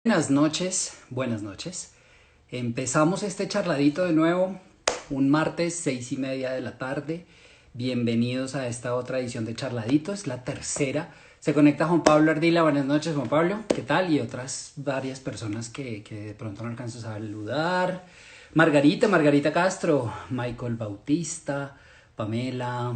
Buenas noches, buenas noches. Empezamos este charladito de nuevo, un martes 6:30 de la tarde. Bienvenidos a esta otra edición de Charladito, es la tercera. Se conecta Juan Pablo Ardila, buenas noches Juan Pablo, ¿qué tal? Y otras varias personas que de pronto no alcanzo a saludar. Margarita Castro, Michael Bautista, Pamela,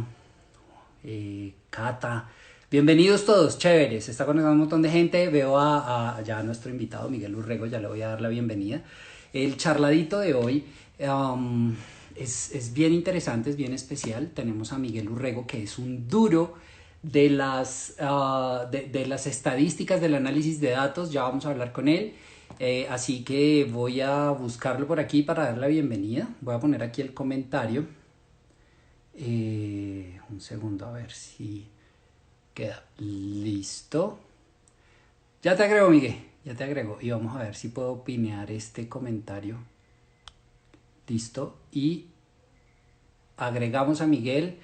Cata. Bienvenidos todos, chéveres. Se está conectando un montón de gente. Veo a ya a nuestro invitado Miguel Urrego, ya le voy a dar la bienvenida. El charladito de hoy es bien interesante, es bien especial. Tenemos a Miguel Urrego, que es un duro de las estadísticas del análisis de datos. Ya vamos a hablar con él. Así que voy a buscarlo por aquí para dar la bienvenida. Voy a poner aquí el comentario. Un segundo, a ver si queda listo. Ya te agrego, Miguel. Ya te agrego. Y vamos a ver si puedo opinar este comentario. Listo. Y agregamos a Miguel.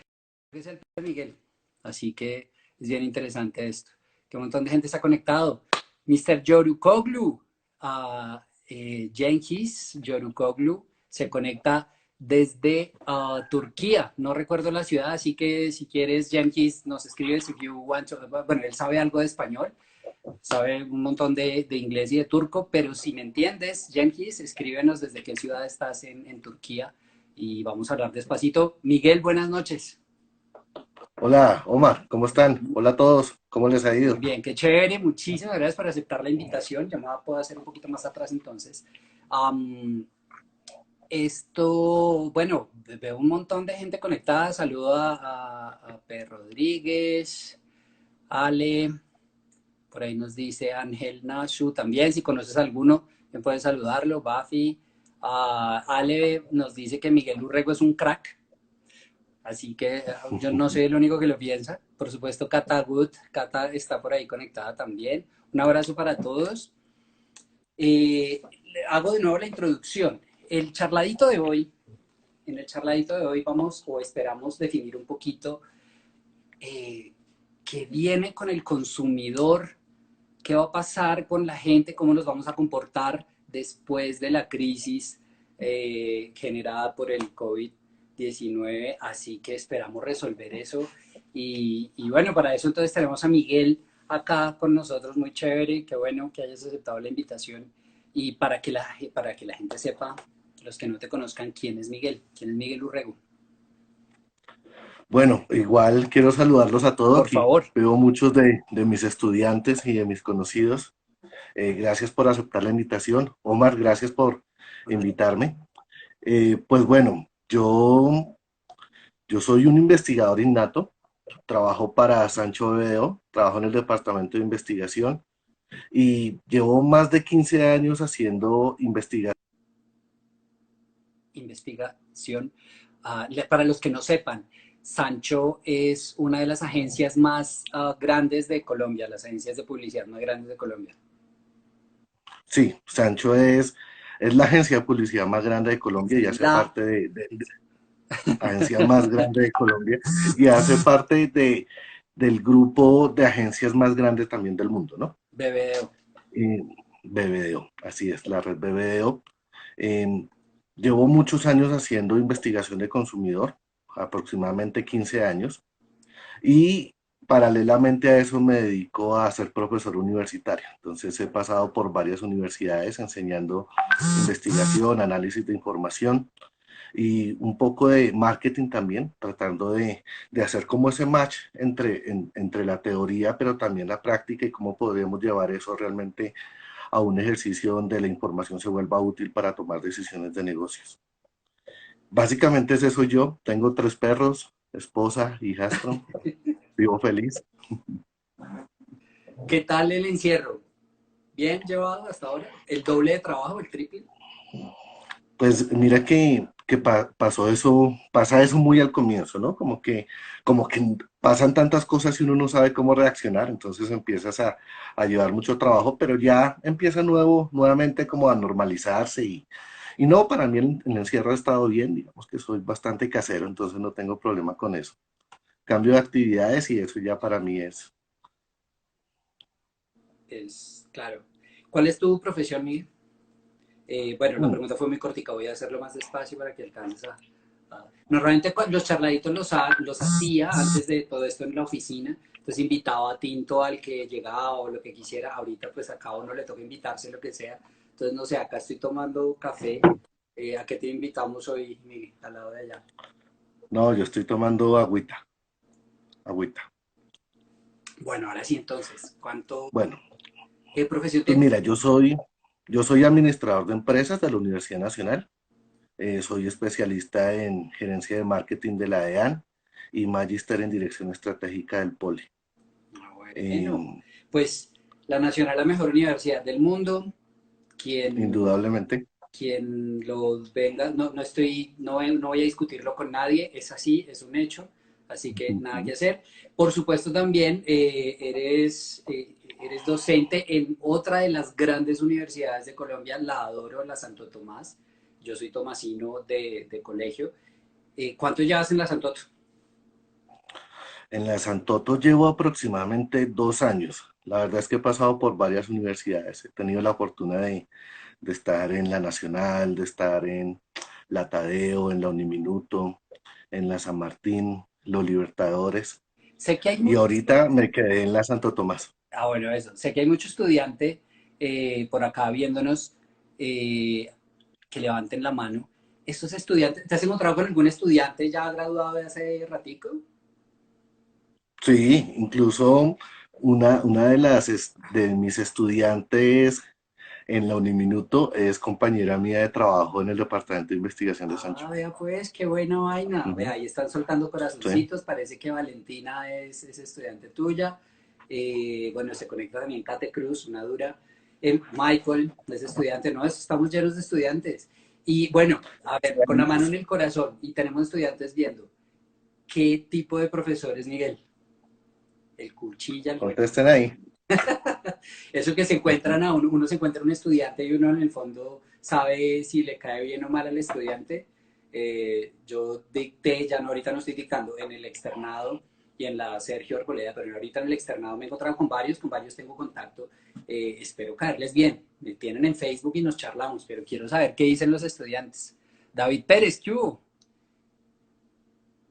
Es el de Miguel. Así que es bien interesante esto. Que un montón de gente está conectado. Mr. Yorukoglu. Jenkins Yorukoglu se conecta desde Turquía. No recuerdo la ciudad, así que si quieres, Jenkins, nos escribes if you want to. Bueno, él sabe algo de español, sabe un montón de inglés y de turco, pero si me entiendes, Jenkins, escríbenos desde qué ciudad estás en Turquía y vamos a hablar despacito. Miguel, buenas noches. Hola, Omar, ¿cómo están? Hola a todos, ¿cómo les ha Muy ido? bien, qué chévere. Muchísimas gracias por aceptar la invitación. Ya me puedo hacer un poquito más atrás entonces. Um, bueno, veo un montón de gente conectada. Saludo a P. Rodríguez, Ale, por ahí nos dice Ángel Nashu también. Si conoces a alguno, me puedes saludarlo. Bafi, Ale nos dice que Miguel Urrego es un crack. Así que yo no soy el único que lo piensa. Por supuesto, Cata Good, Cata está por ahí conectada también. Un abrazo para todos. Hago de nuevo la introducción. El charladito de hoy, en el charladito de hoy vamos o esperamos definir un poquito eh, qué viene con el consumidor, qué va a pasar con la gente, cómo nos vamos a comportar después de la crisis generada por el COVID-19. Así que esperamos resolver eso. Y bueno, para eso entonces tenemos a Miguel acá con nosotros, muy chévere, qué bueno que hayas aceptado la invitación. Y para que la gente sepa, los que no te conozcan, quién es Miguel Urrego. Bueno, igual quiero saludarlos a todos Por aquí. favor. Veo muchos de mis estudiantes y de mis conocidos. Gracias por aceptar la invitación. Omar, gracias por invitarme. Pues bueno, yo soy un investigador innato. Trabajo para Sancho BBDO, trabajo en el departamento de investigación y llevo más de 15 años haciendo investigación. Investigación. Para los que no sepan, Sancho es una de las agencias más grandes de Colombia, las agencias de publicidad más grandes de Colombia. Sí, Sancho es la agencia de publicidad más grande de Colombia y hace La parte de agencia más grande de Colombia y hace parte del grupo de agencias más grandes también del mundo, ¿no? BBDO. Eh, BBDO, así es, la red BBDO. Eh, Llevo muchos años haciendo investigación de consumidor, aproximadamente 15 años, y paralelamente a eso me dedico a ser profesor universitario. Entonces he pasado por varias universidades enseñando investigación, análisis de información y un poco de marketing también, tratando de hacer como ese match entre la teoría, pero también la práctica y cómo podríamos llevar eso realmente a un ejercicio donde la información se vuelva útil para tomar decisiones de negocios. Básicamente ese soy yo. Tengo 3 perros, esposa, hijastro, vivo feliz. ¿Qué tal el encierro? ¿Bien llevado hasta ahora? ¿El doble de trabajo, el triple? Pues mira que pasó eso, pasa eso muy al comienzo, ¿no? Como que pasan tantas cosas y uno no sabe cómo reaccionar, entonces empiezas a llevar mucho trabajo, pero ya empieza nuevamente como a normalizarse y no, para mí el encierro ha estado bien, digamos que soy bastante casero, entonces no tengo problema con eso. Cambio de actividades y eso ya para mí es. Es claro. ¿Cuál es tu profesión, Miguel? Bueno, la Mm, pregunta fue muy cortica, voy a hacerlo más despacio para que alcances Normalmente los charladitos los hacía antes de todo esto en la oficina, entonces invitaba a tinto al que llegaba o lo que quisiera, ahorita pues a cada uno le toca invitarse lo que sea, entonces no sé, acá estoy tomando café, ¿a qué te invitamos hoy, Miguel, al lado de allá? no, yo estoy tomando agüita, agüita. Bueno, ahora sí entonces, Bueno, qué profesión pues tienes? mira, yo soy administrador de empresas de la Universidad Nacional. Soy especialista en gerencia de marketing de la DEAN y magíster en dirección estratégica del POLI. Bueno, Eh, pues la Nacional, la mejor universidad del mundo, quien indudablemente. quien los venga, no voy a discutirlo con nadie, es así, es un hecho, así que nada que Ujú. hacer. Por supuesto también eres docente en otra de las grandes universidades de Colombia, la adoro, la Santo Tomás. Yo soy tomasino de colegio. ¿Cuánto llevas en la Santo? En la Santoto llevo aproximadamente 2 años. La verdad es que he pasado por varias universidades. He tenido la fortuna de estar en la Nacional, de estar en la Tadeo, en la Uniminuto, en la San Martín, los Libertadores. Sé que hay Y muchos, ahorita me quedé en la Santo Tomás. bueno, eso, sé que hay mucho estudiante por acá viéndonos eh, que levanten la mano. Estos estudiantes, ¿te has encontrado con algún estudiante ya graduado de hace ratico? Sí, incluso una de mis estudiantes en la Uniminuto es compañera mía de trabajo en el Departamento de Investigación de Sancho. Vea pues, qué buena vaina. Vea, Ujú. ahí están soltando Sí. corazoncitos. Parece que Valentina es estudiante tuya. Bueno, se conecta también Kate Cruz, una dura. Michael es estudiante. No, estamos llenos de estudiantes. Y bueno, a ver, con la mano en el corazón, y tenemos estudiantes viendo. ¿Qué tipo de profesor es Miguel? El cuchilla, el rollo. Contesten ahí. Eso que se encuentran a uno se encuentra un estudiante y uno en el fondo sabe si le cae bien o mal al estudiante. Yo dicté, ya no, ahorita no estoy dictando, en el externado y en la Sergio Arboleda, pero ahorita en el externado me he encontrado con varios tengo contacto. Espero caerles bien. Me tienen en Facebook y nos charlamos, pero quiero saber qué dicen los estudiantes. David Pérez, ¿qué hubo?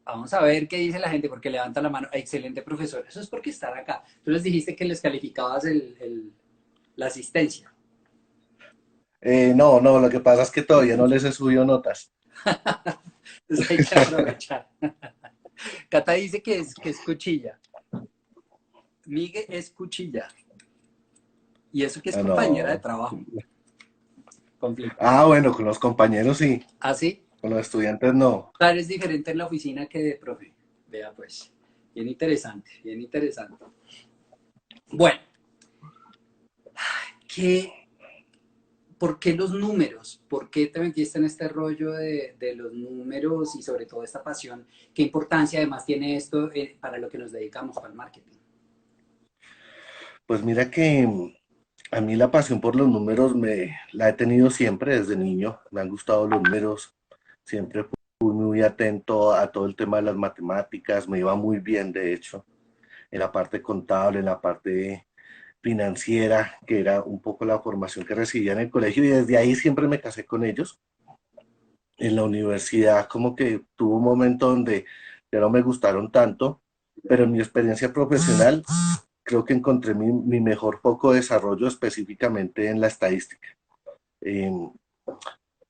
Vamos a ver qué dice la gente, porque levanta la mano. Excelente profesor. Eso es porque están acá. Tú les dijiste que les calificabas la asistencia. No, no, lo que pasa es que todavía no les he subido notas. Entonces hay que aprovechar. Cata dice que es cuchilla. Migue es cuchilla. Y eso que es Ah, compañera de no. trabajo. Conflicto. Ah, bueno, con los compañeros sí, Así, con los estudiantes no. tal es diferente en la oficina que de profe. Vea pues. Bien interesante, bien interesante. Bueno, ¿qué, ¿por qué los números? ¿Por qué te metiste en este rollo de los números y sobre todo esta pasión? ¿Qué importancia además tiene esto para lo que nos dedicamos, para el marketing? Pues mira que a mí la pasión por los números la he tenido siempre desde niño. Me han gustado los números. Siempre fui muy atento a todo el tema de las matemáticas. Me iba muy bien, de hecho, en la parte contable, en la parte financiera, que era un poco la formación que recibía en el colegio. Y desde ahí siempre me casé con ellos. En la universidad como que tuvo un momento donde ya no me gustaron tanto, pero en mi experiencia profesional creo que encontré mi mejor foco de desarrollo específicamente en la estadística. Eh,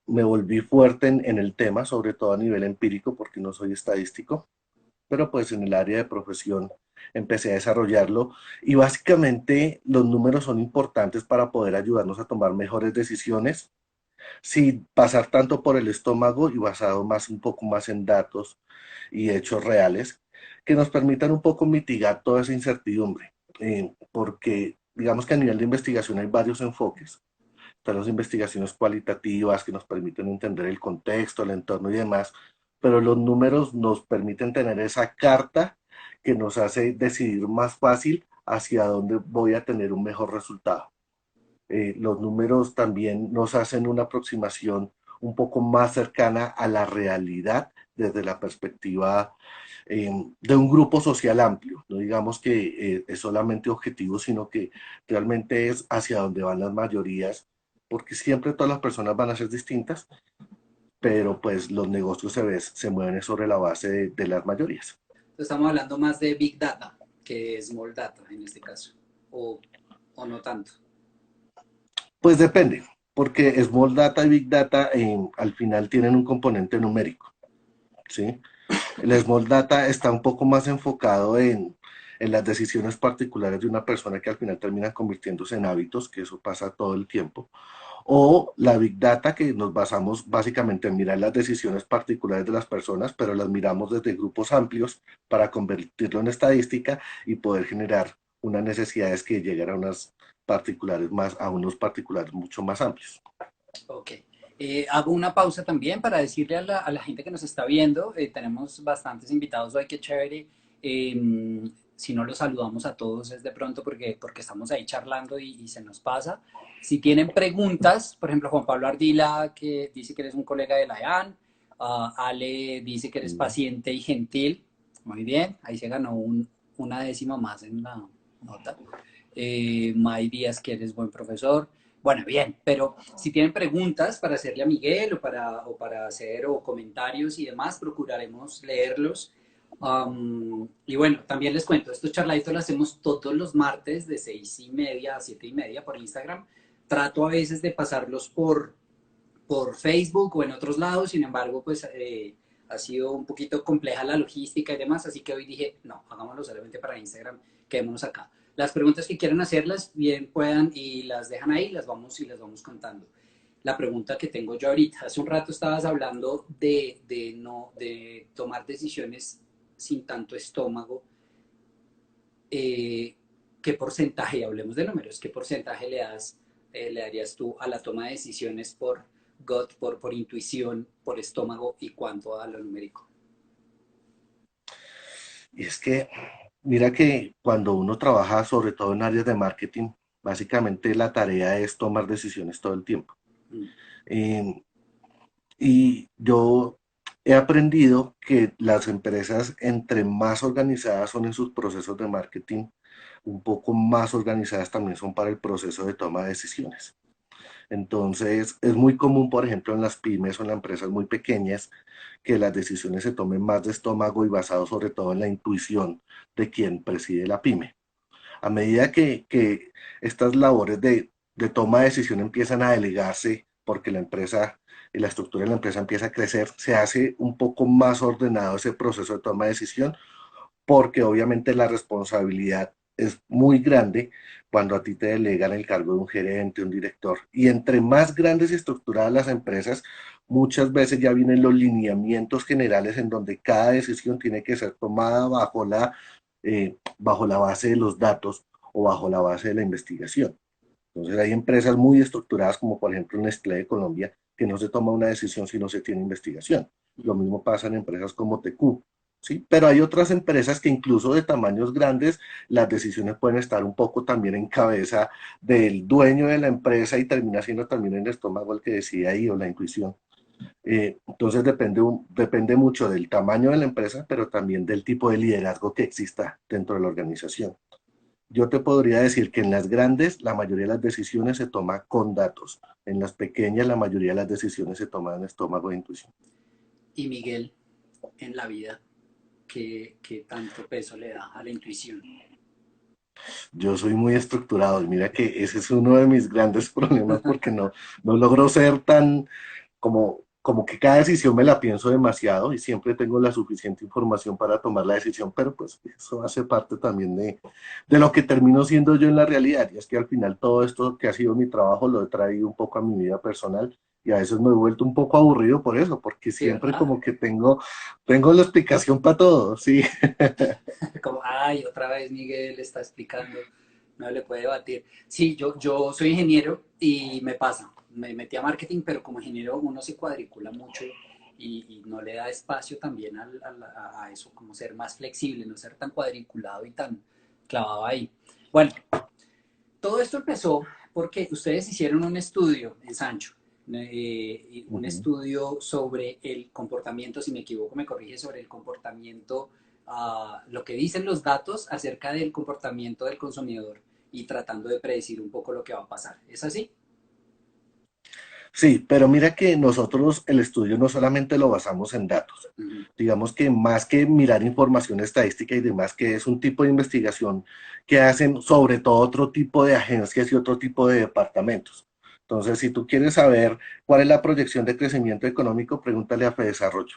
Me volví fuerte en el tema, sobre todo a nivel empírico, porque no soy estadístico, pero pues en el área de profesión empecé a desarrollarlo y básicamente los números son importantes para poder ayudarnos a tomar mejores decisiones sin pasar tanto por el estómago y basado más un poco más en datos y hechos reales que nos permitan un poco mitigar toda esa incertidumbre, porque digamos que a nivel de investigación hay varios enfoques. Están las investigaciones cualitativas que nos permiten entender el contexto, el entorno y demás, pero los números nos permiten tener esa carta que nos hace decidir más fácil hacia dónde voy a tener un mejor resultado. Los números también nos hacen una aproximación un poco más cercana a la realidad desde la perspectiva de un grupo social amplio. No digamos que es solamente objetivo, sino que realmente es hacia donde van las mayorías, porque siempre todas las personas van a ser distintas, pero pues los negocios se mueven sobre la base de las mayorías. Estamos hablando más de Big Data que Small Data en este caso, o, o no tanto. Pues depende, porque Small Data y Big Data al final tienen un componente numérico, ¿sí? El Small Data está un poco más enfocado en las decisiones particulares de una persona que al final termina convirtiéndose en hábitos, que eso pasa todo el tiempo. O la Big Data, que nos basamos básicamente en mirar las decisiones particulares de las personas, pero las miramos desde grupos amplios para convertirlo en estadística y poder generar unas necesidades que lleguen a unas particulares más, a unos particulares mucho más amplios. Ok. Hago una pausa también para decirle a la gente que nos está viendo, tenemos bastantes invitados hoy, qué chévere. Si no los saludamos a todos es de pronto porque estamos ahí charlando y se nos pasa. Si tienen preguntas, por ejemplo, Juan Pablo Ardila, que dice que eres un colega de la EAN, Ale dice que eres paciente y gentil, muy bien, ahí se ganó una décima más en la nota. May Díaz, que eres buen profesor. Bueno, bien, pero si tienen preguntas para hacerle a Miguel o para hacer o comentarios y demás, procuraremos leerlos. Y bueno, también les cuento, estos charladitos los hacemos todos los martes de 6:30 a 7:30 por Instagram. Trato a veces de pasarlos por Facebook o en otros lados, sin embargo, pues ha sido un poquito compleja la logística y demás, así que hoy dije, no, hagámoslo solamente para Instagram, quedémonos acá. Las preguntas que quieran hacerlas, bien puedan y las dejan ahí, las vamos contando. La pregunta que tengo yo ahorita, hace un rato estabas hablando de tomar decisiones sin tanto estómago. ¿Qué porcentaje, hablemos de números, qué porcentaje le darías tú a la toma de decisiones por gut, por intuición, por estómago y cuánto a lo numérico? Y es que, mira que cuando uno trabaja, sobre todo en áreas de marketing, básicamente la tarea es tomar decisiones todo el tiempo. Mm. Eh, y yo he aprendido que las empresas, entre más organizadas son en sus procesos de marketing, un poco más organizadas también son para el proceso de toma de decisiones. Entonces, es muy común, por ejemplo, en las pymes o en las empresas muy pequeñas, que las decisiones se tomen más de estómago y basado sobre todo en la intuición de quien preside la pyme. A medida que estas labores de toma de decisión empiezan a delegarse, porque la empresa y la estructura de la empresa empieza a crecer, se hace un poco más ordenado ese proceso de toma de decisión, porque obviamente la responsabilidad es muy grande cuando a ti te delegan el cargo de un gerente, un director. Y entre más grandes y estructuradas las empresas, muchas veces ya vienen los lineamientos generales en donde cada decisión tiene que ser tomada bajo la base de los datos o bajo la base de la investigación. Entonces hay empresas muy estructuradas como por ejemplo Nestlé de Colombia, que no se toma una decisión si no se tiene investigación. Lo mismo pasa en empresas como TQ, ¿sí? Pero hay otras empresas que incluso de tamaños grandes, las decisiones pueden estar un poco también en cabeza del dueño de la empresa y termina siendo también el estómago el que decide ahí o la intuición. Entonces depende mucho del tamaño de la empresa, pero también del tipo de liderazgo que exista dentro de la organización. Yo te podría decir que en las grandes la mayoría de las decisiones se toma con datos, en las pequeñas la mayoría de las decisiones se toman en estómago de intuición. Y Miguel, en la vida, ¿qué tanto peso le da a la intuición? Yo soy muy estructurado y mira que ese es uno de mis grandes problemas porque no logro ser tan como que cada decisión me la pienso demasiado y siempre tengo la suficiente información para tomar la decisión, pero pues eso hace parte también de lo que termino siendo yo en la realidad. Y es que al final todo esto que ha sido mi trabajo lo he traído un poco a mi vida personal y a veces me he vuelto un poco aburrido por eso, porque Sí, siempre ¿verdad? como que tengo la explicación para todo, sí. Como, ay, otra vez Miguel está explicando, no le puede debatir. Sí, yo soy ingeniero y me pasa, me metí a marketing, pero como ingeniero uno se cuadricula mucho y no le da espacio también a eso, como ser más flexible, no ser tan cuadriculado y tan clavado ahí. Bueno, todo esto empezó porque ustedes hicieron un estudio en Sancho un Ujú. estudio sobre el comportamiento, si me equivoco me corrige, sobre el comportamiento, lo que dicen los datos acerca del comportamiento del consumidor y tratando de predecir un poco lo que va a pasar. ¿Es así? Sí, pero mira que nosotros el estudio no solamente lo basamos en datos. Ujú. Digamos que más que mirar información estadística y demás, que es un tipo de investigación que hacen sobre todo otro tipo de agencias y otro tipo de departamentos. Entonces, si tú quieres saber cuál es la proyección de crecimiento económico, pregúntale a Fedesarrollo.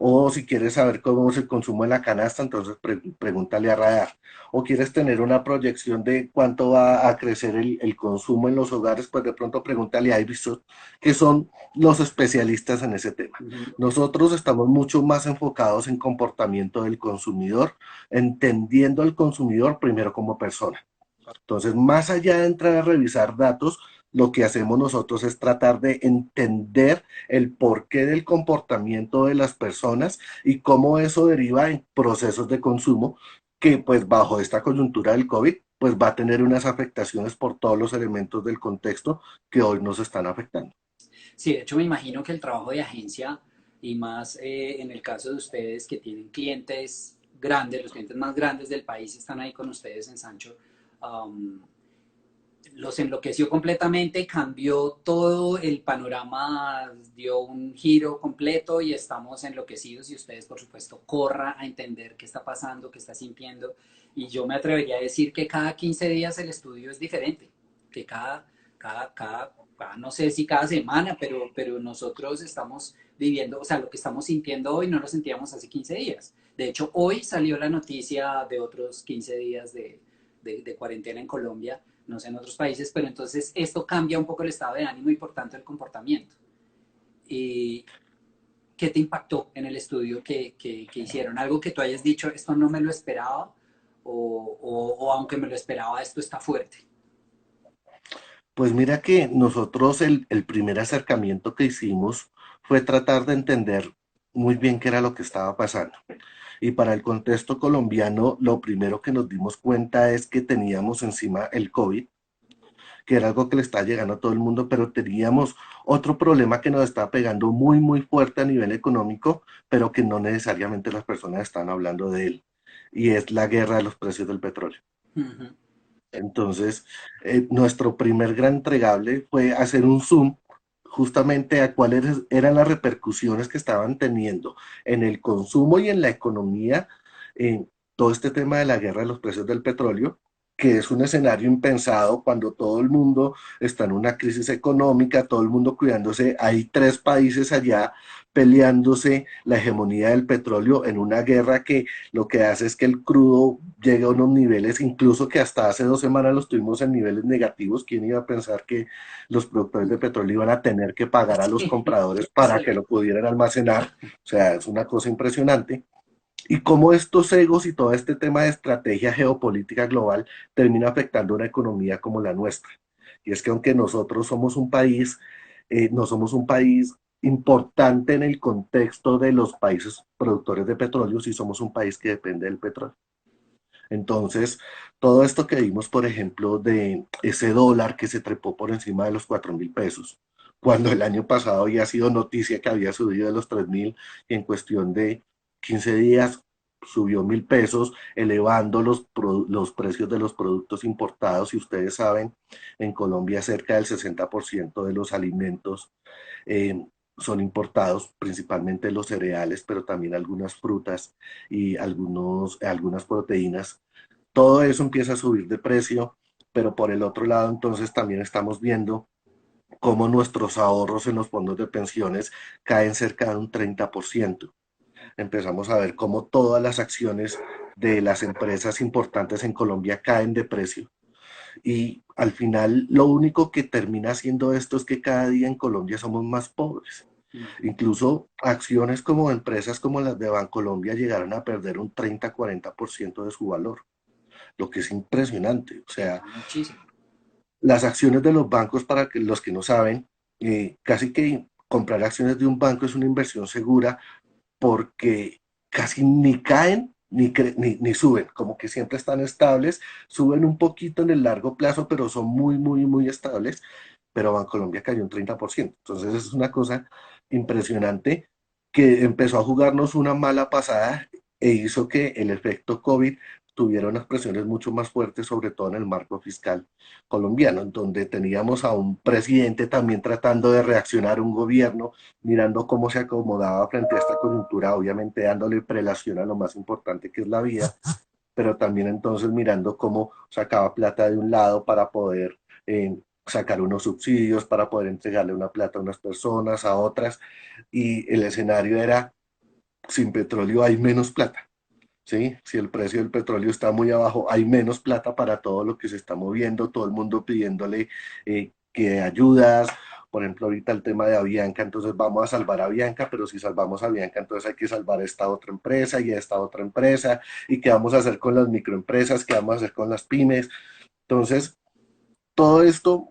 O si quieres saber cómo es el consumo en la canasta, entonces pregúntale a Radar. O quieres tener una proyección de cuánto va a crecer el consumo en los hogares, pues de pronto pregúntale a Ibisot, que son los especialistas en ese tema. Ujú. Nosotros estamos mucho más enfocados en comportamiento del consumidor, entendiendo al consumidor primero como persona. Entonces, más allá de entrar a revisar datos, lo que hacemos nosotros es tratar de entender el porqué del comportamiento de las personas y cómo eso deriva en procesos de consumo que pues bajo esta coyuntura del COVID pues va a tener unas afectaciones por todos los elementos del contexto que hoy nos están afectando. Sí, de hecho me imagino que el trabajo de agencia y más en el caso de ustedes que tienen clientes grandes, los clientes más grandes del país están ahí con ustedes en Sancho, um, los enloqueció completamente, cambió todo el panorama, dio un giro completo y estamos enloquecidos y ustedes por supuesto corra a entender qué está pasando, qué está sintiendo y yo me atrevería a decir que cada 15 días el estudio es diferente, que no sé si cada semana, pero nosotros estamos viviendo, o sea, lo que estamos sintiendo hoy no lo sentíamos hace 15 días. De hecho, hoy salió la noticia de otros 15 días de cuarentena en Colombia, no sé en otros países, pero entonces esto cambia un poco el estado de ánimo y por tanto el comportamiento. ¿Y qué te impactó en el estudio que hicieron? ¿Algo que tú hayas dicho, esto no me lo esperaba o aunque me lo esperaba, esto está fuerte? Pues mira que nosotros el primer acercamiento que hicimos fue tratar de entender muy bien qué era lo que estaba pasando. Y para el contexto colombiano, lo primero que nos dimos cuenta es que teníamos encima el COVID, que era algo que le está llegando a todo el mundo, pero teníamos otro problema que nos está pegando muy, muy fuerte a nivel económico, pero que no necesariamente las personas están hablando de él. Y es la guerra de los precios del petróleo. Uh -huh. Entonces, nuestro primer gran entregable fue hacer un zoom justamente a cuáles eran las repercusiones que estaban teniendo en el consumo y en la economía en todo este tema de la guerra de los precios del petróleo, que es un escenario impensado cuando todo el mundo está en una crisis económica, todo el mundo cuidándose. Hay tres países allá peleándose la hegemonía del petróleo en una guerra que lo que hace es que el crudo llegue a unos niveles, incluso que hasta hace 2 semanas los tuvimos en niveles negativos. ¿Quién iba a pensar que los productores de petróleo iban a tener que pagar a los Sí, compradores para que sí. lo pudieran almacenar? O sea, es una cosa impresionante. Y cómo estos egos y todo este tema de estrategia geopolítica global termina afectando una economía como la nuestra. Y es que aunque nosotros somos un país, no somos un país importante en el contexto de los países productores de petróleo, sí somos un país que depende del petróleo. Entonces, todo esto que vimos, por ejemplo, de ese dólar que se trepó por encima de los 4.000 pesos, cuando el año pasado había sido noticia que había subido de los 3.000 y en cuestión de 15 días subió 1.000 pesos, elevando los precios de los productos importados. Y ustedes saben, en Colombia cerca del 60% de los alimentos eh, son importados, principalmente los cereales, pero también algunas frutas y algunas proteínas. Todo eso empieza a subir de precio, pero por el otro lado entonces también estamos viendo cómo nuestros ahorros en los fondos de pensiones caen cerca de un 30%. Empezamos a ver cómo todas las acciones de las empresas importantes en Colombia caen de precio. Y al final lo único que termina haciendo esto es que cada día en Colombia somos más pobres. Incluso acciones como empresas como las de Bancolombia llegaron a perder un 30-40% de su valor, lo que es impresionante. O sea, Muchísimo. las acciones de los bancos, para que los que no saben, casi que comprar acciones de un banco es una inversión segura porque casi ni caen ni suben, como que siempre están estables, suben un poquito en el largo plazo, pero son muy, muy, muy estables. pero Bancolombia cayó un 30%. Entonces es una cosa impresionante que empezó a jugarnos una mala pasada e hizo que el efecto COVID tuviera unas presiones mucho más fuertes, sobre todo en el marco fiscal colombiano, en donde teníamos a un presidente también tratando de reaccionar, un gobierno mirando cómo se acomodaba frente a esta coyuntura, obviamente dándole prelación a lo más importante que es la vida, pero también entonces mirando cómo sacaba plata de un lado para poder sacar unos subsidios, para poder entregarle una plata a unas personas, a otras, y el escenario era, sin petróleo hay menos plata. ¿Sí? Si el precio del petróleo está muy abajo, hay menos plata para todo lo que se está moviendo, todo el mundo pidiéndole que ayudas. Por ejemplo, ahorita el tema de Avianca, entonces vamos a salvar a Avianca, pero si salvamos a Avianca, entonces hay que salvar a esta otra empresa y a esta otra empresa. ¿Y qué vamos a hacer con las microempresas? ¿Qué vamos a hacer con las pymes? Entonces, todo esto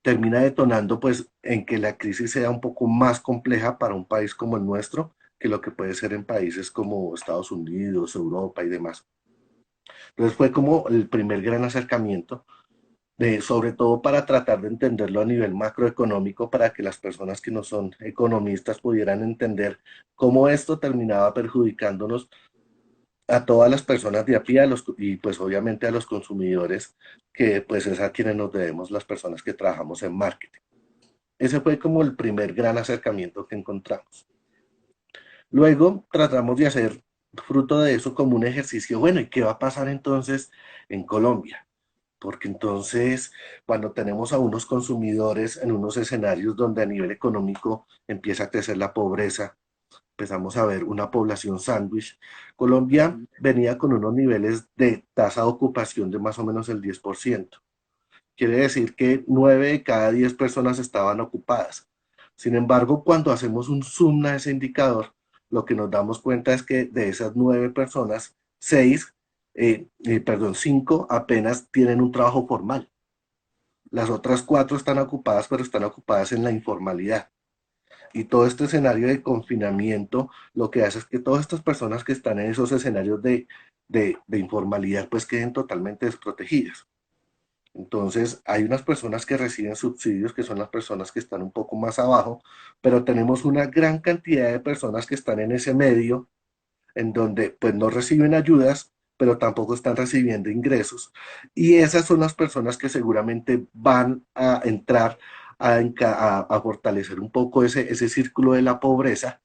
termina detonando pues en que la crisis sea un poco más compleja para un país como el nuestro que lo que puede ser en países como Estados Unidos, Europa y demás. Entonces fue como el primer gran acercamiento, sobre todo para tratar de entenderlo a nivel macroeconómico, para que las personas que no son economistas pudieran entender cómo esto terminaba perjudicándonos a todas las personas de a pie y pues obviamente a los consumidores, que pues es a quienes nos debemos las personas que trabajamos en marketing. Ese fue como el primer gran acercamiento que encontramos. Luego tratamos de hacer fruto de eso como un ejercicio, bueno, ¿y qué va a pasar entonces en Colombia? Porque entonces, cuando tenemos a unos consumidores en unos escenarios donde a nivel económico empieza a crecer la pobreza, empezamos a ver una población sándwich. Colombia Ujú. venía con unos niveles de tasa de ocupación de más o menos el 10%. Quiere decir que 9 de cada 10 personas estaban ocupadas. Sin embargo, cuando hacemos un zoom a ese indicador, lo que nos damos cuenta es que de esas 9 personas, 6, perdón, 5 apenas tienen un trabajo formal. Las otras 4 están ocupadas, pero están ocupadas en la informalidad. Y todo este escenario de confinamiento lo que hace es que todas estas personas que están en esos escenarios de informalidad pues queden totalmente desprotegidas. Entonces, hay unas personas que reciben subsidios, que son las personas que están un poco más abajo, pero tenemos una gran cantidad de personas que están en ese medio, en donde pues no reciben ayudas, pero tampoco están recibiendo ingresos. Y esas son las personas que seguramente van a entrar a fortalecer un poco ese círculo de la pobreza,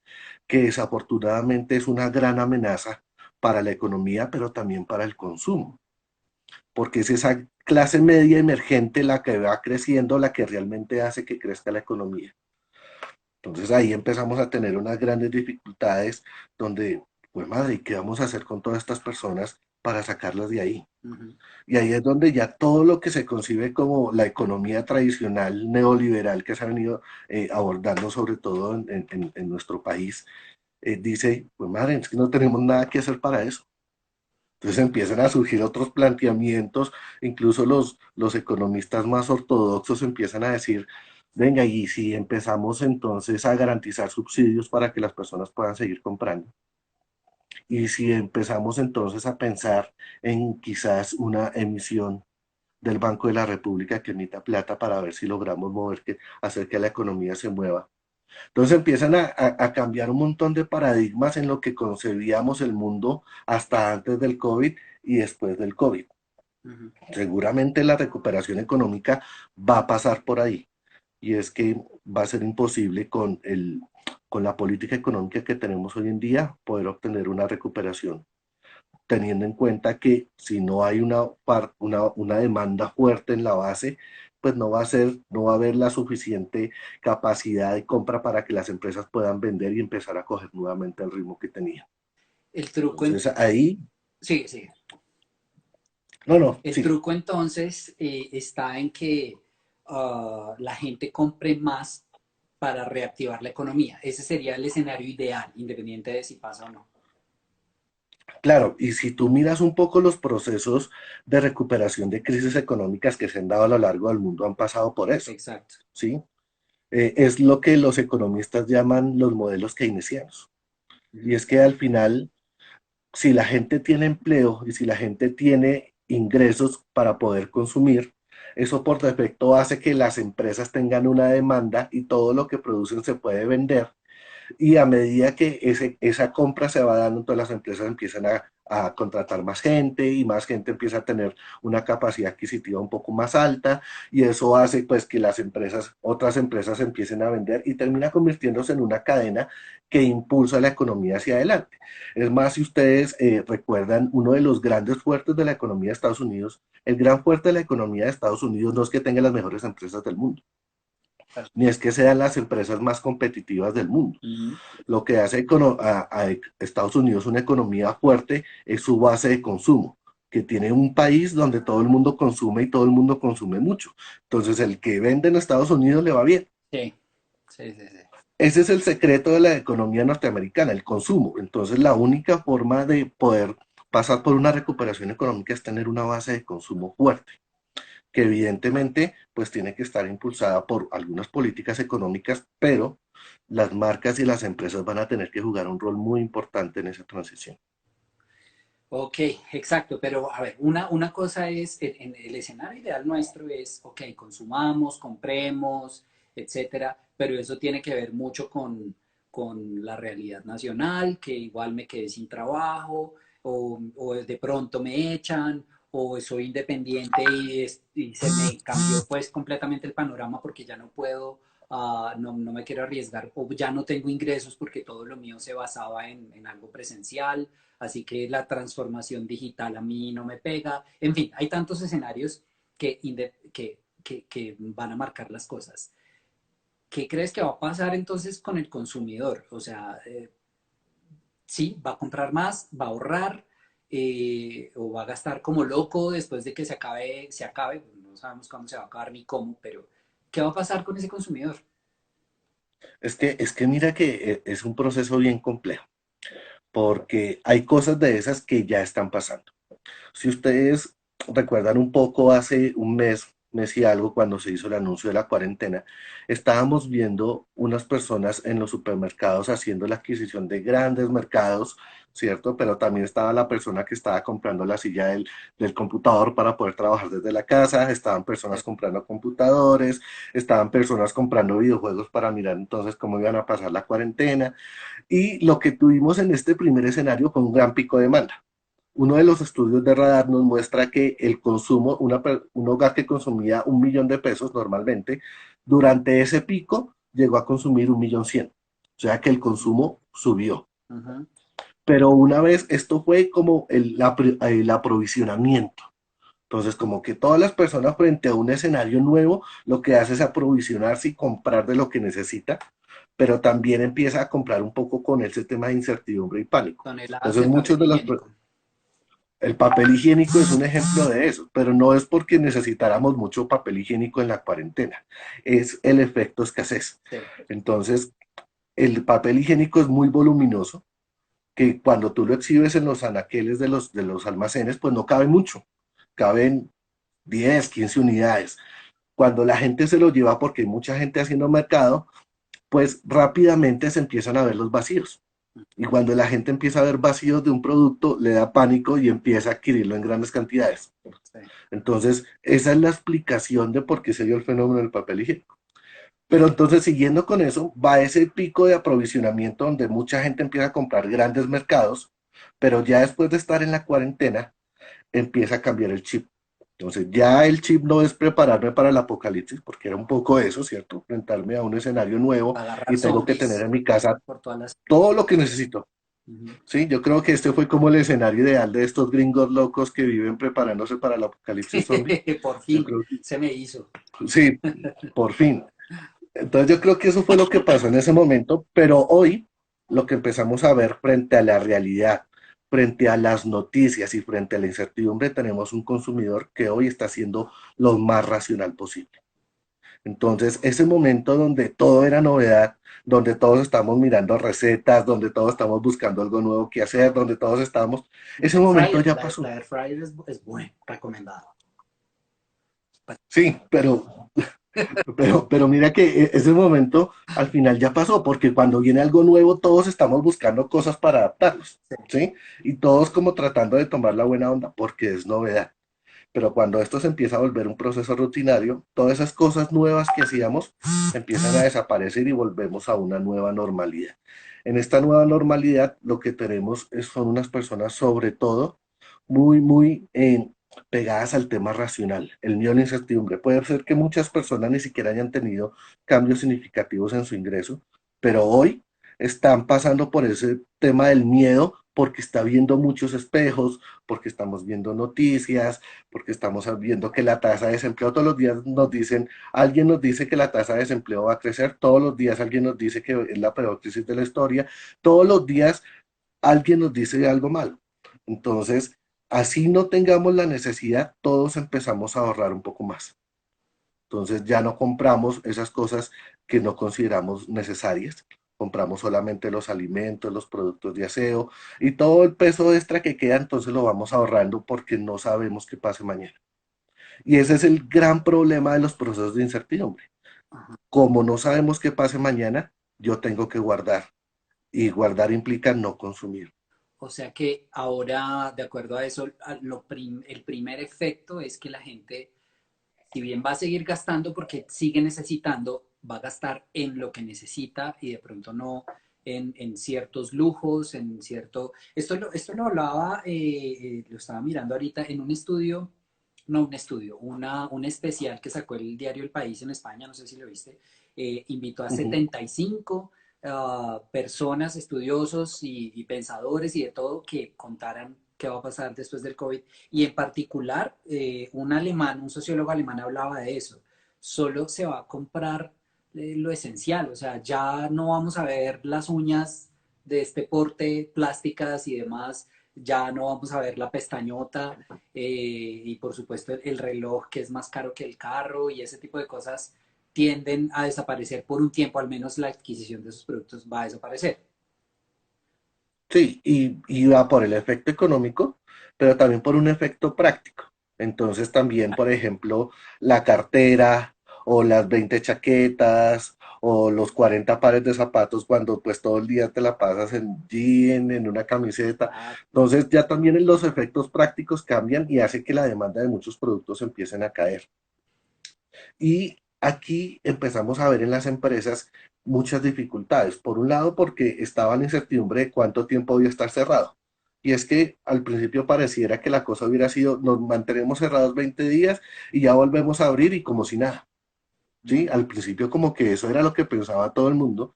que desafortunadamente es una gran amenaza para la economía, pero también para el consumo, porque es esa clase media emergente la que va creciendo, la que realmente hace que crezca la economía. Entonces ahí empezamos a tener unas grandes dificultades donde, pues madre, ¿qué vamos a hacer con todas estas personas para sacarlas de ahí? Ujú. Y ahí es donde ya todo lo que se concibe como la economía tradicional neoliberal que se ha venido abordando, sobre todo en nuestro país, dice, pues madre, es que no tenemos nada que hacer para eso. Entonces empiezan a surgir otros planteamientos, incluso los economistas más ortodoxos empiezan a decir, venga, y si empezamos entonces a garantizar subsidios para que las personas puedan seguir comprando, y si empezamos entonces a pensar en quizás una emisión del Banco de la República que emita plata para ver si logramos hacer que la economía se mueva. Entonces empiezan a cambiar un montón de paradigmas en lo que concebíamos el mundo hasta antes del COVID y después del COVID. Ujú. Seguramente la recuperación económica va a pasar por ahí, y es que va a ser imposible con la política económica que tenemos hoy en día poder obtener una recuperación, teniendo en cuenta que si no hay una demanda fuerte en la base, pues no va a haber la suficiente capacidad de compra para que las empresas puedan vender y empezar a coger nuevamente el ritmo que tenían. El truco, Entonces ahí, sí, sí. no, no, El sigue. truco entonces está en que la gente compre más para reactivar la economía. Ese sería el escenario ideal, independiente de si pasa o no. Claro, y si tú miras un poco los procesos de recuperación de crisis económicas que se han dado a lo largo del mundo, han pasado por eso, Exacto. ¿sí? Es lo que los economistas llaman los modelos keynesianos. Y Ujú. es que al final, si la gente tiene empleo y si la gente tiene ingresos para poder consumir, Eso por defecto hace que las empresas tengan una demanda y todo lo que producen se puede vender y a medida que esa compra se va dando, entonces las empresas empiezan a contratar más gente y más gente empieza a tener una capacidad adquisitiva un poco más alta y eso hace pues que las empresas, otras empresas empiecen a vender y termina convirtiéndose en una cadena que impulsa la economía hacia adelante. Es más, si ustedes recuerdan, uno de los grandes fuertes de la economía de Estados Unidos, el gran fuerte de la economía de Estados Unidos no es que tenga las mejores empresas del mundo, ni es que sean las empresas más competitivas del mundo. Ujú. Lo que hace a Estados Unidos una economía fuerte es su base de consumo, que tiene un país donde todo el mundo consume y todo el mundo consume mucho. Entonces, el que vende en Estados Unidos le va bien. Sí, sí, sí, sí. Ese es el secreto de la economía norteamericana, el consumo. Entonces, la única forma de poder pasar por una recuperación económica es tener una base de consumo fuerte, que evidentemente pues tiene que estar impulsada por algunas políticas económicas, pero las marcas y las empresas van a tener que jugar un rol muy importante en esa transición. Ok, exacto, pero a ver, una cosa es, en el escenario ideal nuestro es, ok, consumamos, compremos, etcétera, pero eso tiene que ver mucho con la realidad nacional, que igual me quedé sin trabajo, o de pronto me echan, o soy independiente y se me cambió pues completamente el panorama porque ya no puedo, no me quiero arriesgar, o ya no tengo ingresos porque todo lo mío se basaba en algo presencial, así que la transformación digital a mí no me pega. En fin, hay tantos escenarios que van a marcar las cosas. ¿Qué crees que va a pasar entonces con el consumidor? O sea, sí, va a comprar más, va a ahorrar, o va a gastar como loco después de que se acabe, no sabemos cuándo se va a acabar ni cómo, pero ¿qué va a pasar con ese consumidor? Es que mira que es un proceso bien complejo, porque hay cosas de esas que ya están pasando. Si ustedes recuerdan un poco hace un mes y algo, cuando se hizo el anuncio de la cuarentena, estábamos viendo unas personas en los supermercados haciendo la adquisición de grandes mercados, ¿cierto? Pero también estaba la persona que estaba comprando la silla del computador para poder trabajar desde la casa, estaban personas comprando computadores, estaban personas comprando videojuegos para mirar entonces cómo iban a pasar la cuarentena. Y lo que tuvimos en este primer escenario fue un gran pico de demanda. Uno de los estudios de radar nos muestra que el consumo, un hogar que consumía 1 millón de pesos normalmente, durante ese pico llegó a consumir 1.100.000. O sea que el consumo subió. Uh -huh. Pero una vez, esto fue como el aprovisionamiento. Entonces, como que todas las personas frente a un escenario nuevo, lo que hace es aprovisionarse y comprar de lo que necesita, pero también empieza a comprar un poco con ese tema de incertidumbre y pánico. Toneladas Entonces, de muchos papel de los, higiénico. el papel higiénico es un ejemplo de eso, pero no es porque necesitáramos mucho papel higiénico en la cuarentena, es el efecto escasez. Sí. Entonces, el papel higiénico es muy voluminoso, que cuando tú lo exhibes en los anaqueles de los almacenes, pues no cabe mucho, caben 10, 15 unidades. Cuando la gente se lo lleva porque hay mucha gente haciendo mercado, pues rápidamente se empiezan a ver los vacíos. Y cuando la gente empieza a ver vacíos de un producto, le da pánico y empieza a adquirirlo en grandes cantidades. Sí. Entonces, esa es la explicación de por qué se dio el fenómeno del papel higiénico. Pero entonces, siguiendo con eso, va ese pico de aprovisionamiento donde mucha gente empieza a comprar grandes mercados, pero ya después de estar en la cuarentena, empieza a cambiar el chip. Entonces, ya el chip no es prepararme para el apocalipsis, porque era un poco eso, ¿cierto? Enfrentarme a un escenario nuevo Agarrar y tengo que tener zombies en mi casa por todas las... todo lo que necesito. Uh Sí, yo creo que este fue como el escenario ideal de estos gringos locos que viven preparándose para el apocalipsis zombie. -huh. Por Yo fin, creo que se me hizo. sí, por fin. Entonces yo creo que eso fue lo que pasó en ese momento, pero hoy lo que empezamos a ver frente a la realidad, frente a las noticias y frente a la incertidumbre, tenemos un consumidor que hoy está siendo lo más racional posible. Entonces, ese momento donde todo era novedad, donde todos estamos mirando recetas, donde todos estamos buscando algo nuevo que hacer, donde todos estamos, ese Air momento fryer, ya pasó. la air fryer es bueno, recomendado. Sí, pero mira que ese momento al final ya pasó, porque cuando viene algo nuevo, todos estamos buscando cosas para adaptarnos, Sí. ¿sí? Y todos como tratando de tomar la buena onda, porque es novedad. Pero cuando esto se empieza a volver un proceso rutinario, todas esas cosas nuevas que hacíamos empiezan a desaparecer y volvemos a una nueva normalidad. En esta nueva normalidad lo que tenemos son unas personas sobre todo muy pegadas al tema racional, el miedo a la incertidumbre. Puede ser que muchas personas ni siquiera hayan tenido cambios significativos en su ingreso, pero hoy están pasando por ese tema del miedo porque está viendo muchos espejos, porque estamos viendo noticias, porque estamos viendo que la tasa de desempleo todos los días nos dicen, alguien nos dice que la tasa de desempleo va a crecer, todos los días alguien nos dice que es la peor crisis de la historia, todos los días alguien nos dice algo malo. Entonces, así no tengamos la necesidad, todos empezamos a ahorrar un poco más. Entonces ya no compramos esas cosas que no consideramos necesarias. Compramos solamente los alimentos, los productos de aseo y todo el peso extra que queda, entonces lo vamos ahorrando porque no sabemos qué pase mañana. Y ese es el gran problema de los procesos de incertidumbre. Ajá. Como no sabemos qué pase mañana, yo tengo que guardar. Y guardar implica no consumir. O sea que ahora, de acuerdo a eso, el primer efecto es que la gente, si bien va a seguir gastando porque sigue necesitando, va a gastar en lo que necesita y de pronto no en ciertos lujos, en cierto... esto lo hablaba, lo estaba mirando ahorita en un estudio, no un estudio, un especial que sacó el diario El País en España, no sé si lo viste, invitó a Uh -huh, 75 personas, estudiosos y pensadores y de todo que contaran qué va a pasar después del COVID. Y en particular, un alemán, un sociólogo alemán hablaba de eso. Solo se va a comprar lo esencial, o sea, ya no vamos a ver las uñas de este porte plásticas y demás, ya no vamos a ver la pestañota y por supuesto el reloj que es más caro que el carro y ese tipo de cosas tienden a desaparecer por un tiempo, al menos la adquisición de esos productos va a desaparecer. sí, y va por el efecto económico, pero también por un efecto práctico. Entonces también, por ejemplo, la cartera o las 20 chaquetas o los 40 pares de zapatos cuando pues todo el día te la pasas en jean, en una camiseta. Claro. Entonces ya también los efectos prácticos cambian y hace que la demanda de muchos productos empiecen a caer. Y aquí empezamos a ver en las empresas muchas dificultades. Por un lado, porque estaba la incertidumbre de cuánto tiempo iba a estar cerrado. Y es que al principio pareciera que la cosa hubiera sido, nos mantenemos cerrados 20 días y ya volvemos a abrir y como si nada. ¿Sí? Al principio como que eso era lo que pensaba todo el mundo,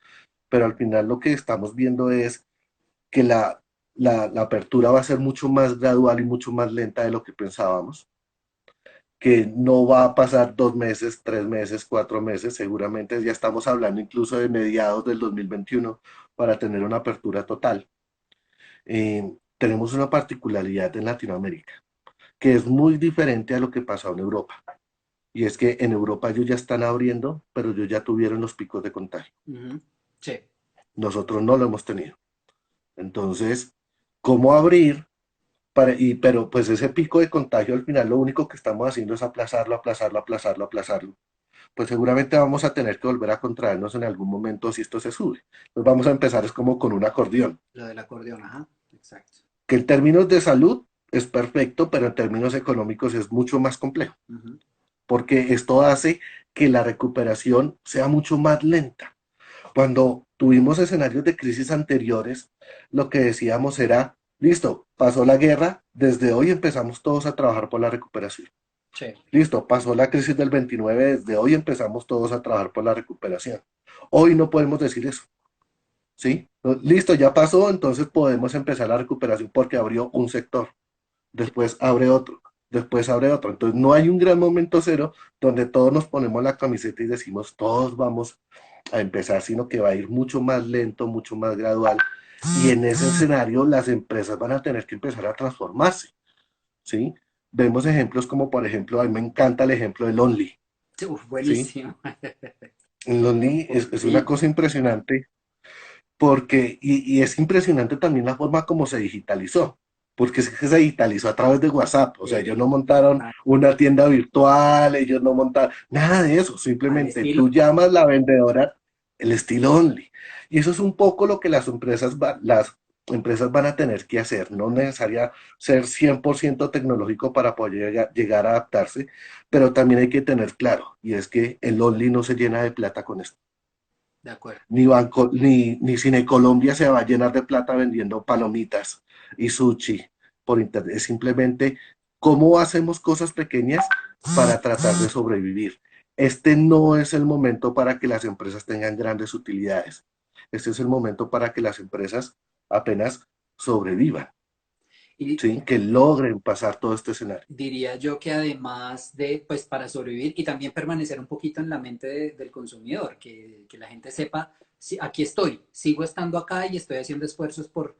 pero al final lo que estamos viendo es que la apertura va a ser mucho más gradual y mucho más lenta de lo que pensábamos, que no va a pasar 2 meses, 3 meses, 4 meses, seguramente ya estamos hablando incluso de mediados del 2021 para tener una apertura total. Tenemos una particularidad en Latinoamérica, que es muy diferente a lo que pasó en Europa. Y es que en Europa ellos ya están abriendo, pero ellos ya tuvieron los picos de contagio. Uh -huh. Sí. Nosotros no lo hemos tenido. Entonces, ¿cómo abrir? Pero pues ese pico de contagio al final lo único que estamos haciendo es aplazarlo, aplazarlo, aplazarlo, aplazarlo. Pues seguramente vamos a tener que volver a contraernos en algún momento si esto se sube. Pues vamos a empezar es como con un acordeón, Lo del acordeón, ajá, exacto. que en términos de salud es perfecto, pero en términos económicos es mucho más complejo, Uh -huh. porque esto hace que la recuperación sea mucho más lenta. Cuando tuvimos escenarios de crisis anteriores, lo que decíamos era, listo, pasó la guerra, desde hoy empezamos todos a trabajar por la recuperación. Sí. Listo, pasó la crisis del 29, desde hoy empezamos todos a trabajar por la recuperación. Hoy no podemos decir eso, ¿sí? Listo, ya pasó, entonces podemos empezar la recuperación porque abrió un sector, Sí. después abre otro, después abre otro. Entonces no hay un gran momento cero donde todos nos ponemos la camiseta y decimos todos vamos a empezar, sino que va a ir mucho más lento, mucho más gradual. Y en ese escenario las empresas van a tener que empezar a transformarse, ¿sí? Vemos ejemplos como, por ejemplo, a mí me encanta el ejemplo del Only, Sí, uf, ¿sí? buenísimo. El Only es una Sí, cosa impresionante porque, y es impresionante también la forma como se digitalizó, porque es que se digitalizó a través de WhatsApp, o sea, ellos no montaron una tienda virtual, ellos no montaron nada de eso, al simplemente estilo. tú llamas a la vendedora el estilo Only. Y eso es un poco lo que las empresas, empresas van a tener que hacer. No es necesaria ser 100% tecnológico para poder llegar a adaptarse, pero también hay que tener claro, y es que el Only no se llena de plata con esto. De acuerdo. Ni Cine Colombia se va a llenar de plata vendiendo palomitas y sushi por internet. Es simplemente cómo hacemos cosas pequeñas para tratar de sobrevivir. Este no es el momento para que las empresas tengan grandes utilidades. Este es el momento para que las empresas apenas sobrevivan, Y ¿sí? Que logren pasar todo este escenario. diría yo que además de, pues para sobrevivir y también permanecer un poquito en la mente del consumidor, que la gente sepa, sí, aquí estoy, sigo estando acá y estoy haciendo esfuerzos por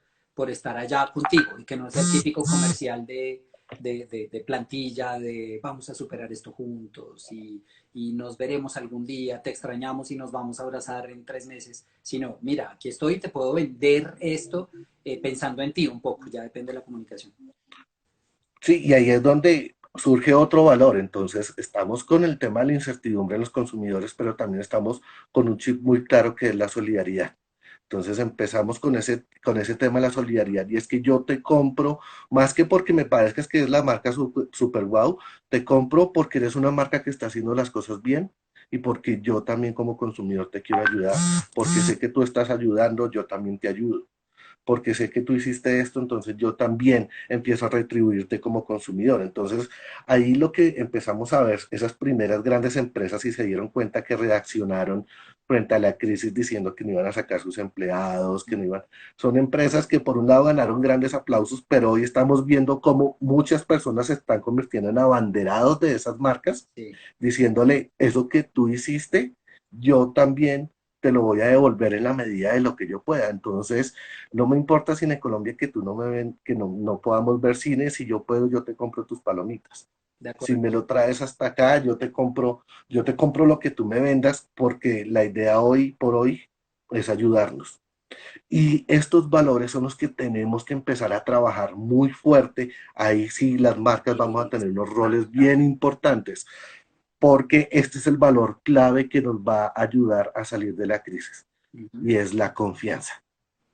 estar allá contigo y que no es el típico comercial de plantilla, de vamos a superar esto juntos y nos veremos algún día, te extrañamos y nos vamos a abrazar en 3 meses, sino, mira, aquí estoy, te puedo vender esto pensando en ti un poco, ya depende de la comunicación. Sí, y ahí es donde surge otro valor. Entonces, estamos con el tema de la incertidumbre de los consumidores, pero también estamos con un chip muy claro que es la solidaridad. Entonces empezamos con ese tema de la solidaridad y es que yo te compro, más que porque me parezcas que es la marca super wow, te compro porque eres una marca que está haciendo las cosas bien y porque yo también como consumidor te quiero ayudar, porque sé que tú estás ayudando, yo también te ayudo porque sé que tú hiciste esto, entonces yo también empiezo a retribuirte como consumidor. Entonces, ahí lo que empezamos a ver, esas primeras grandes empresas y se dieron cuenta que reaccionaron frente a la crisis diciendo que no iban a sacar sus empleados, que no iban. Son empresas que por un lado ganaron grandes aplausos, pero hoy estamos viendo cómo muchas personas se están convirtiendo en abanderados de esas marcas, Sí. diciéndole, eso que tú hiciste, yo también te lo voy a devolver en la medida de lo que yo pueda. Entonces, no me importa si en Colombia que tú no me ven, que no podamos ver cine, si yo puedo, yo te compro tus palomitas. De Si acuerdo. me lo traes hasta acá, yo te compro lo que tú me vendas, porque la idea hoy por hoy es ayudarnos. Y estos valores son los que tenemos que empezar a trabajar muy fuerte. Ahí sí las marcas vamos a tener unos roles bien importantes, porque este es el valor clave que nos va a ayudar a salir de la crisis Ujú. y es la confianza.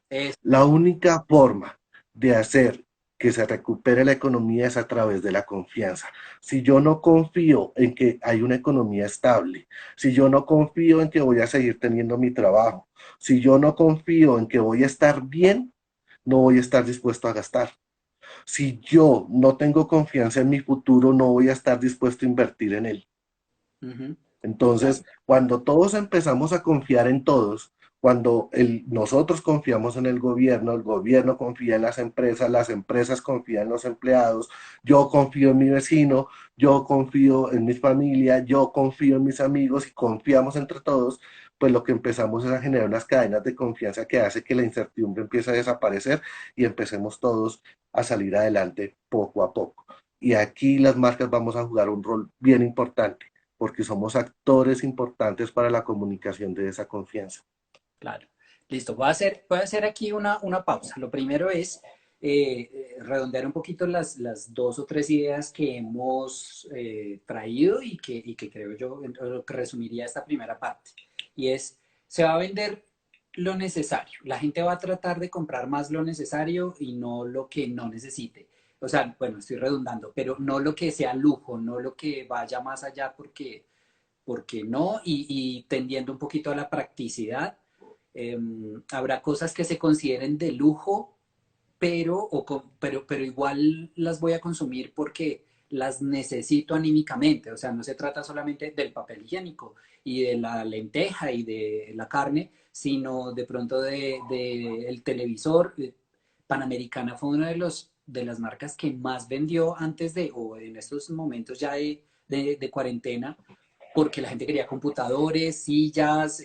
Es, La única forma de hacer que se recupere la economía es a través de la confianza. Si yo no confío en que hay una economía estable, si yo no confío en que voy a seguir teniendo mi trabajo, si yo no confío en que voy a estar bien, no voy a estar dispuesto a gastar. Si yo no tengo confianza en mi futuro, no voy a estar dispuesto a invertir en él. ujú, total, Entonces, cuando todos empezamos a confiar en todos, cuando nosotros confiamos en el gobierno confía en las empresas confían en los empleados, yo confío en mi vecino, yo confío en mi familia, yo confío en mis amigos y confiamos entre todos, pues lo que empezamos es a generar unas cadenas de confianza que hace que la incertidumbre empiece a desaparecer y empecemos todos a salir adelante poco a poco. Y aquí las marcas vamos a jugar un rol bien importante porque somos actores importantes para la comunicación de esa confianza. claro. Listo, voy a hacer aquí una pausa. Lo primero es redondear un poquito las 2 o 3 ideas que hemos traído y que creo yo lo que resumiría esta primera parte. Y es, se va a vender lo necesario. La gente va a tratar de comprar más lo necesario y no lo que no necesite. O sea, bueno, estoy redundando, pero no lo que sea lujo, no lo que vaya más allá porque no, y tendiendo un poquito a la practicidad. Habrá cosas que se consideren de lujo, pero igual las voy a consumir porque las necesito anímicamente. O sea, no se trata solamente del papel higiénico y de la lenteja y de la carne, sino de pronto el televisor. Panamericana fue una de las marcas que más vendió antes o en estos momentos ya de cuarentena, porque la gente quería computadores, sillas,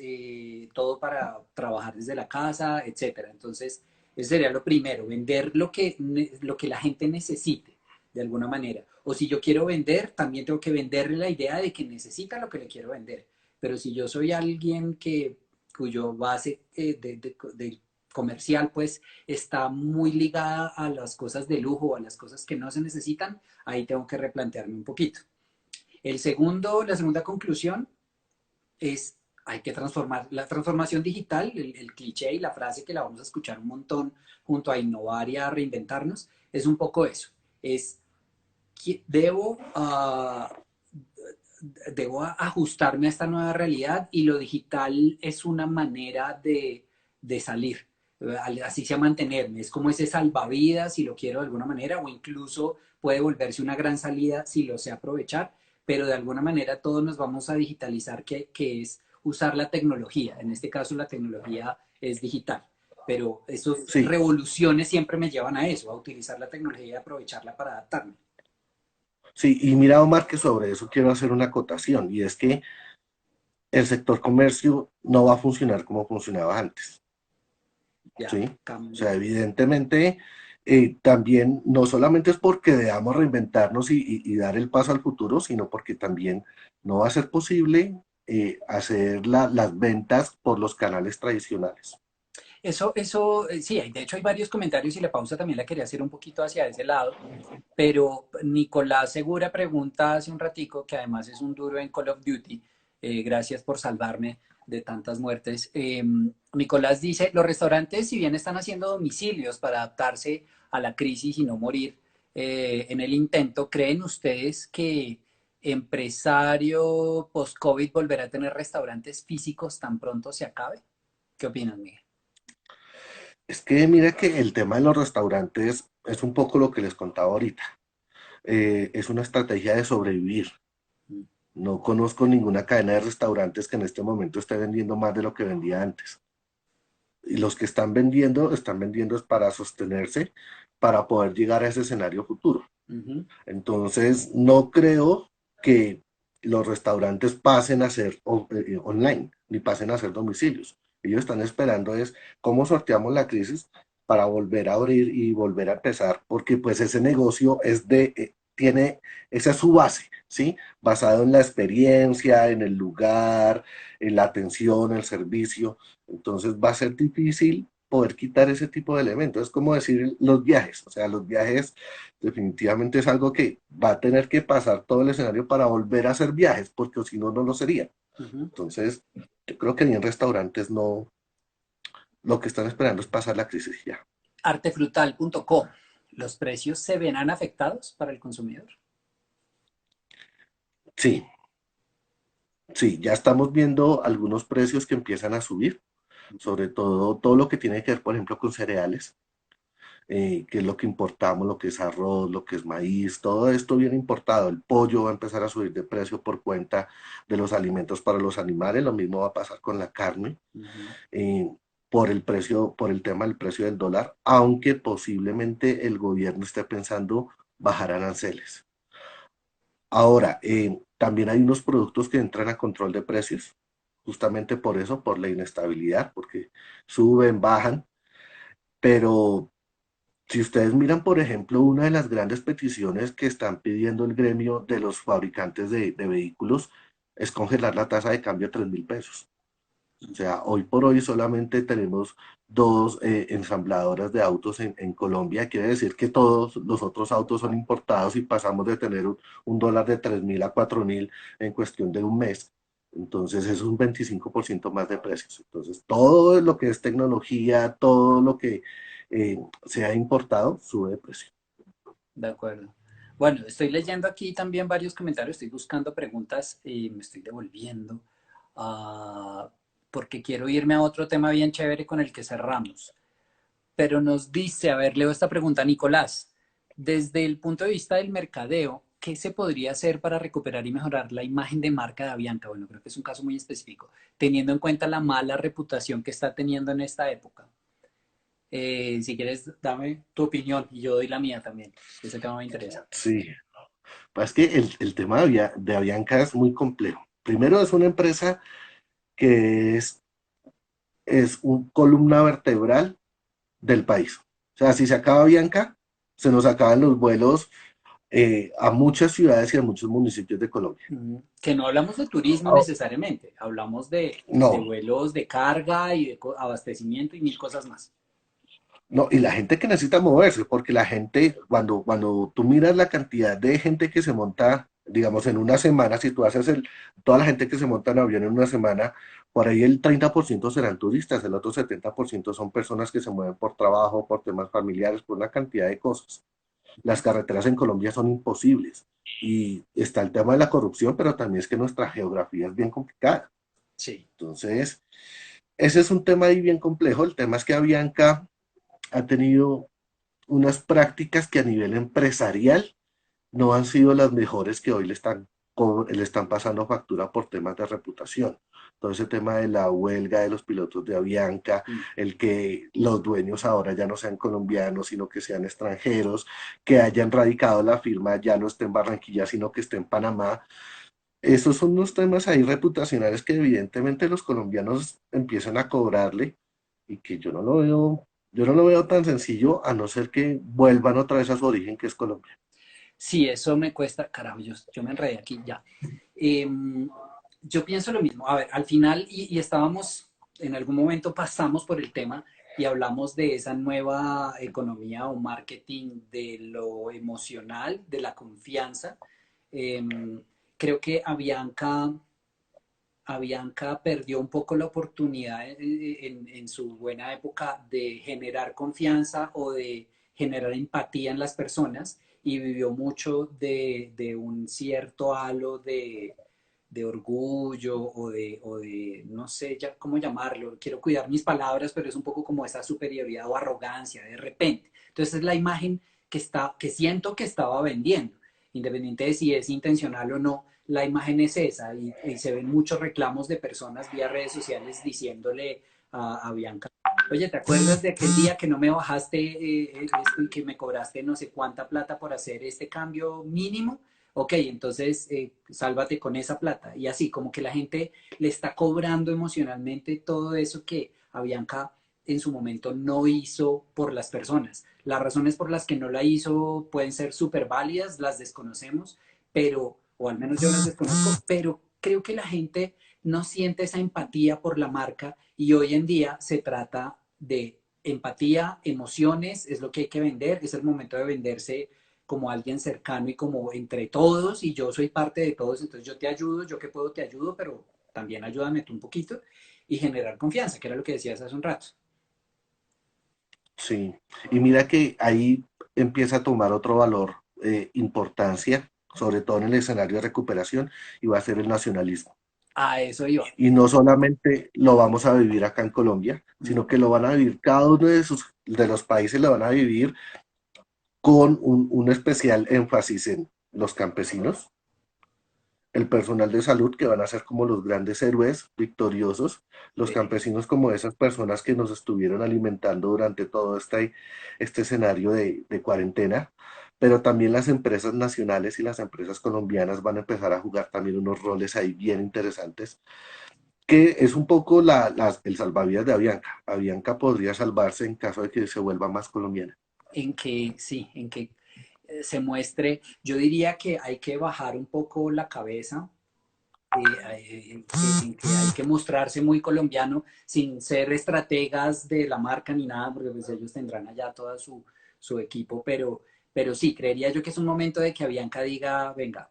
todo para trabajar desde la casa, etcétera. Entonces, eso sería lo primero, vender lo que la gente necesite, de alguna manera. O si yo quiero vender, también tengo que venderle la idea de que necesita lo que le quiero vender. Pero si yo soy alguien cuyo base de comercial pues está muy ligada a las cosas de lujo, a las cosas que no se necesitan, ahí tengo que replantearme un poquito. La segunda conclusión es hay que transformar. La transformación digital, el cliché y la frase que la vamos a escuchar un montón junto a innovar y a reinventarnos, es un poco eso. Es que debo ajustarme a esta nueva realidad y lo digital es una manera de salir, así sea mantenerme, es como ese salvavidas si lo quiero de alguna manera o incluso puede volverse una gran salida si lo sé aprovechar, pero de alguna manera todos nos vamos a digitalizar que es usar la tecnología, en este caso la tecnología es digital, pero esas Sí, revoluciones siempre me llevan a eso, a utilizar la tecnología y aprovecharla para adaptarme. sí, y mira, Omar, que sobre eso quiero hacer una acotación, y es que el sector comercio no va a funcionar como funcionaba antes, Ya, ¿sí? O sea, cambió. evidentemente, también no solamente es porque debamos reinventarnos y dar el paso al futuro, sino porque también no va a ser posible hacer las ventas por los canales tradicionales. Sí, de hecho hay varios comentarios y la pausa también la quería hacer un poquito hacia ese lado, pero Nicolás Segura pregunta hace un ratico, que además es un duro en Call of Duty, gracias por salvarme de tantas muertes. Nicolás dice, los restaurantes si bien están haciendo domicilios para adaptarse a la crisis y no morir en el intento, ¿creen ustedes que empresario post-COVID volverá a tener restaurantes físicos tan pronto se acabe? ¿Qué opinan, Miguel? Es que mira que el tema de los restaurantes es un poco lo que les contaba ahorita. Es una estrategia de sobrevivir. No conozco ninguna cadena de restaurantes que en este momento esté vendiendo más de lo que vendía antes. Y los que están vendiendo es para sostenerse, para poder llegar a ese escenario futuro. Ujú. Entonces, no creo que los restaurantes pasen a ser online, ni pasen a ser domicilios. Ellos están esperando es cómo sorteamos la crisis para volver a abrir y volver a empezar, porque pues ese negocio tiene, esa es su base, ¿sí? Basado en la experiencia, en el lugar, en la atención, el servicio. Entonces va a ser difícil poder quitar ese tipo de elementos. Es como decir los viajes, o sea, los viajes definitivamente es algo que va a tener que pasar todo el escenario para volver a hacer viajes, porque si no, no lo sería. Ujú. Entonces, yo creo que en restaurantes no, lo que están esperando es pasar la crisis ya. Artefrutal.co. ¿Los precios se verán afectados para el consumidor? Sí, sí, ya estamos viendo algunos precios que empiezan a subir, sobre todo lo que tiene que ver, por ejemplo, con cereales, que es lo que importamos, lo que es arroz, lo que es maíz, todo esto viene importado. El pollo va a empezar a subir de precio por cuenta de los alimentos para los animales, lo mismo va a pasar con la carne. Ujú. eh, por el precio, por el tema del precio del dólar, aunque posiblemente el gobierno esté pensando bajar aranceles. Ahora, también hay unos productos que entran a control de precios, justamente por eso, por la inestabilidad, porque suben, bajan, pero si ustedes miran, por ejemplo, una de las grandes peticiones que están pidiendo el gremio de los fabricantes de vehículos es congelar la tasa de cambio a 3.000 pesos. O sea, hoy por hoy solamente tenemos dos ensambladoras de autos en Colombia. Quiere decir que todos los otros autos son importados y pasamos de tener un dólar de 3.000 a 4.000 en cuestión de un mes. Entonces es un 25% más de precios. Entonces todo lo que es tecnología, todo lo que se ha importado sube de precio. De acuerdo. Bueno, estoy leyendo aquí también varios comentarios, estoy buscando preguntas y me estoy devolviendo ah, porque quiero irme a otro tema bien chévere con el que cerramos. Pero nos dice, a ver, leo esta pregunta, Nicolás, desde el punto de vista del mercadeo, ¿qué se podría hacer para recuperar y mejorar la imagen de marca de Avianca? Bueno, creo que es un caso muy específico, teniendo en cuenta la mala reputación que está teniendo en esta época. Si quieres, dame tu opinión y yo doy la mía también. Ese tema me interesa. Sí, pues es que el tema de Avianca es muy complejo. Primero es una empresa que es un columna vertebral del país. O sea, si se acaba Bianca, se nos acaban los vuelos a muchas ciudades y a muchos municipios de Colombia. Que no hablamos de turismo Oh, necesariamente, hablamos de no, vuelos de carga y de abastecimiento y mil cosas más. no, y la gente que necesita moverse, porque la gente, cuando tú miras la cantidad de gente que se monta digamos, en una semana, si tú haces toda la gente que se monta en avión en una semana, por ahí el 30% serán turistas, el otro 70% son personas que se mueven por trabajo, por temas familiares, por una cantidad de cosas. Las carreteras en Colombia son imposibles. Y está el tema de la corrupción, pero también es que nuestra geografía es bien complicada. Sí. Entonces, ese es un tema ahí bien complejo. El tema es que Avianca ha tenido unas prácticas que a nivel empresarial no han sido las mejores que hoy le están pasando factura por temas de reputación. Todo ese tema de la huelga de los pilotos de Avianca, Mm. el que los dueños ahora ya no sean colombianos, sino que sean extranjeros, que hayan radicado la firma ya no esté en Barranquilla, sino que esté en Panamá. Esos son unos temas ahí reputacionales que evidentemente los colombianos empiezan a cobrarle y que yo no lo veo tan sencillo a no ser que vuelvan otra vez a su origen que es Colombia. Sí, eso me cuesta, carajo, yo me enredé aquí ya. Yo pienso lo mismo. A ver, al final, y estábamos, en algún momento pasamos por el tema y hablamos de esa nueva economía o marketing de lo emocional, de la confianza. Creo que Avianca perdió un poco la oportunidad en su buena época de generar confianza o de generar empatía en las personas y vivió mucho de un cierto halo de orgullo o de, no sé ya cómo llamarlo, quiero cuidar mis palabras, pero es un poco como esa superioridad o arrogancia de repente. Entonces es la imagen que siento que estaba vendiendo, independiente de si es intencional o no, la imagen es esa y se ven muchos reclamos de personas vía redes sociales diciéndole a Bianca, oye, ¿te acuerdas de aquel día que no me bajaste esto y que me cobraste no sé cuánta plata por hacer este cambio mínimo? Ok, entonces sálvate con esa plata. Y así, como que la gente le está cobrando emocionalmente todo eso que Avianca en su momento no hizo por las personas. Las razones por las que no la hizo pueden ser súper válidas, las desconocemos, pero, o al menos yo las desconozco, pero creo que la gente no siente esa empatía por la marca y hoy en día se trata de empatía, emociones, es lo que hay que vender, es el momento de venderse como alguien cercano y como entre todos y yo soy parte de todos, entonces yo te ayudo, yo que puedo te ayudo, pero también ayúdame tú un poquito y generar confianza, que era lo que decías hace un rato. Sí, y mira que ahí empieza a tomar otro valor, importancia, sobre todo en el escenario de recuperación, y va a ser el nacionalismo. A eso iba. Y no solamente lo vamos a vivir acá en Colombia, Mm. sino que lo van a vivir cada uno de los países, lo van a vivir con un especial énfasis en los campesinos, el personal de salud, que van a ser como los grandes héroes victoriosos, los Sí. campesinos como esas personas que nos estuvieron alimentando durante todo este escenario de cuarentena, pero también las empresas nacionales y las empresas colombianas van a empezar a jugar también unos roles ahí bien interesantes, que es un poco el salvavidas de Avianca. Avianca podría salvarse en caso de que se vuelva más colombiana. En que, sí, en que se muestre, yo diría que hay que bajar un poco la cabeza, en que hay que mostrarse muy colombiano sin ser estrategas de la marca ni nada, porque pues ellos tendrán allá todo su equipo, pero sí, creería yo que es un momento de que Avianca diga, venga,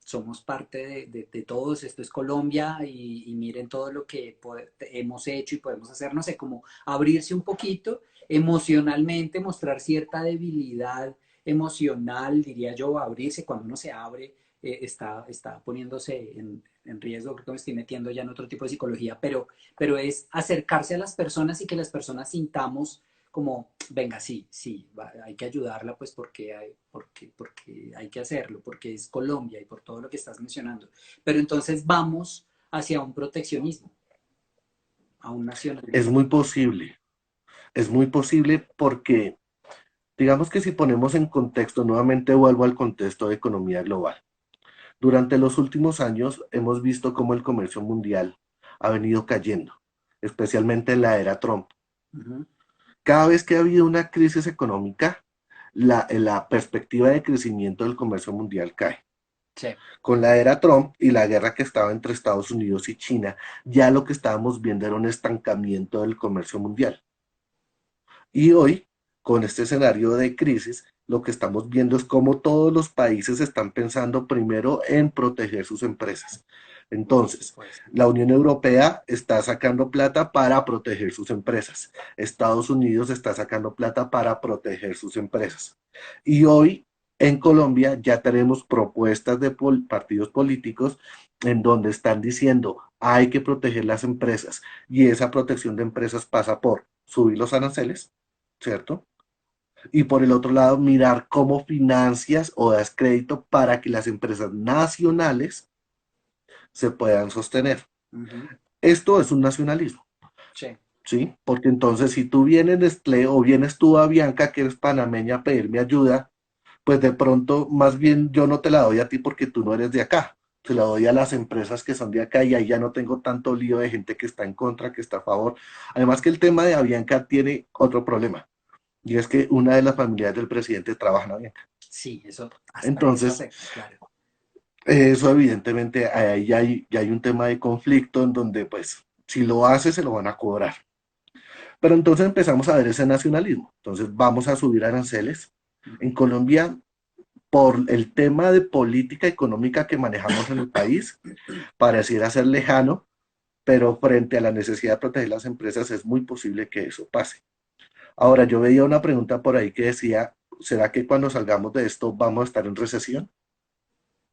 somos parte de todos, esto es Colombia y miren todo lo que hemos hecho y podemos hacer, no sé, como abrirse un poquito emocionalmente, mostrar cierta debilidad emocional, diría yo, abrirse cuando uno se abre, está poniéndose en riesgo, creo que me estoy metiendo ya en otro tipo de psicología, pero es acercarse a las personas y que las personas sintamos como, venga, sí, sí, hay que ayudarla, pues porque hay que hacerlo, porque es Colombia y por todo lo que estás mencionando. Pero entonces vamos hacia un proteccionismo, a un Es nacionalismo. muy posible, es muy posible porque digamos que si ponemos en contexto, nuevamente vuelvo al contexto de economía global. Durante los últimos años hemos visto cómo el comercio mundial ha venido cayendo, especialmente en la era Trump. Uh -huh. Cada vez que ha habido una crisis económica, la perspectiva de crecimiento del comercio mundial cae. Sí. Con la era Trump y la guerra que estaba entre Estados Unidos y China, ya lo que estábamos viendo era un estancamiento del comercio mundial. Y hoy, con este escenario de crisis, lo que estamos viendo es cómo todos los países están pensando primero en proteger sus empresas. Entonces, Pues, la Unión Europea está sacando plata para proteger sus empresas. Estados Unidos está sacando plata para proteger sus empresas. Y hoy en Colombia ya tenemos propuestas de partidos políticos en donde están diciendo hay que proteger las empresas y esa protección de empresas pasa por subir los aranceles, ¿cierto? Y por el otro lado, mirar cómo financias o das crédito para que las empresas nacionales se puedan sostener. ujú, Esto es un nacionalismo, sí, ¿sí? Porque entonces si tú vienes Nestlé o vienes tú a Bianca, que eres panameña, a pedirme ayuda, pues de pronto más bien yo no te la doy a ti porque tú no eres de acá. Se la doy a las empresas que son de acá y ahí ya no tengo tanto lío de gente que está en contra, que está a favor. Además que el tema de Avianca tiene otro problema y es que una de las familias del presidente trabaja en Avianca. sí, eso, hasta eso Entonces, afecta, claro. eso evidentemente ahí ya hay un tema de conflicto en donde pues si lo hace se lo van a cobrar. Pero entonces empezamos a ver ese nacionalismo. Entonces vamos a subir aranceles. En Ujú. Colombia, por el tema de política económica que manejamos en el país, pareciera ser lejano, pero frente a la necesidad de proteger las empresas es muy posible que eso pase. Ahora, yo veía una pregunta por ahí que decía, ¿será que cuando salgamos de esto vamos a estar en recesión?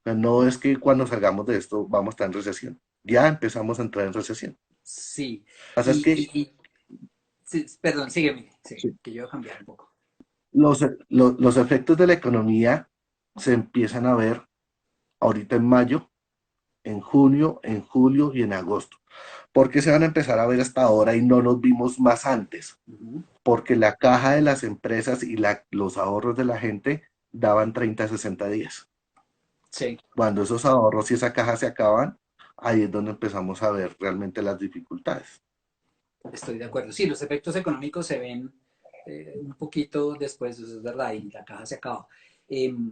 No es que cuando salgamos de esto vamos a estar en recesión. Ya empezamos a entrar en recesión. Sí, Pasa es que sí, perdón, sígueme, sí, sí, que yo voy a cambiar un poco. los efectos de la economía se empiezan a ver ahorita en mayo, en junio, en julio y en agosto. ¿Por qué se van a empezar a ver hasta ahora y no nos vimos más antes? Ujú. Porque la caja de las empresas y los ahorros de la gente daban 30 a 60 días. Sí, Cuando esos ahorros y esa caja se acaban, ahí es donde empezamos a ver realmente las dificultades. estoy de acuerdo. Sí, los efectos económicos se ven un poquito después, eso es verdad, y la caja se acaba. Em,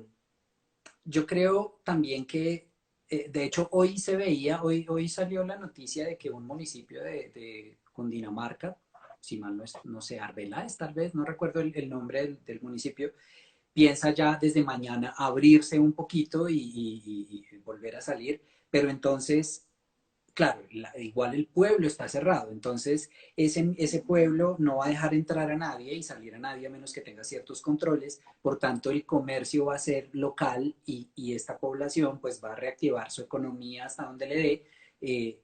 yo creo también que, de hecho, hoy se veía, hoy salió la noticia de que un municipio de Cundinamarca, si mal no sé, Arbeláez tal vez, no recuerdo el nombre del municipio, piensa ya desde mañana abrirse un poquito y volver a salir, pero entonces claro, igual el pueblo está cerrado, entonces ese pueblo no va a dejar entrar a nadie y salir a nadie a menos que tenga ciertos controles, por tanto el comercio va a ser local y esta población pues va a reactivar su economía hasta donde le dé eh,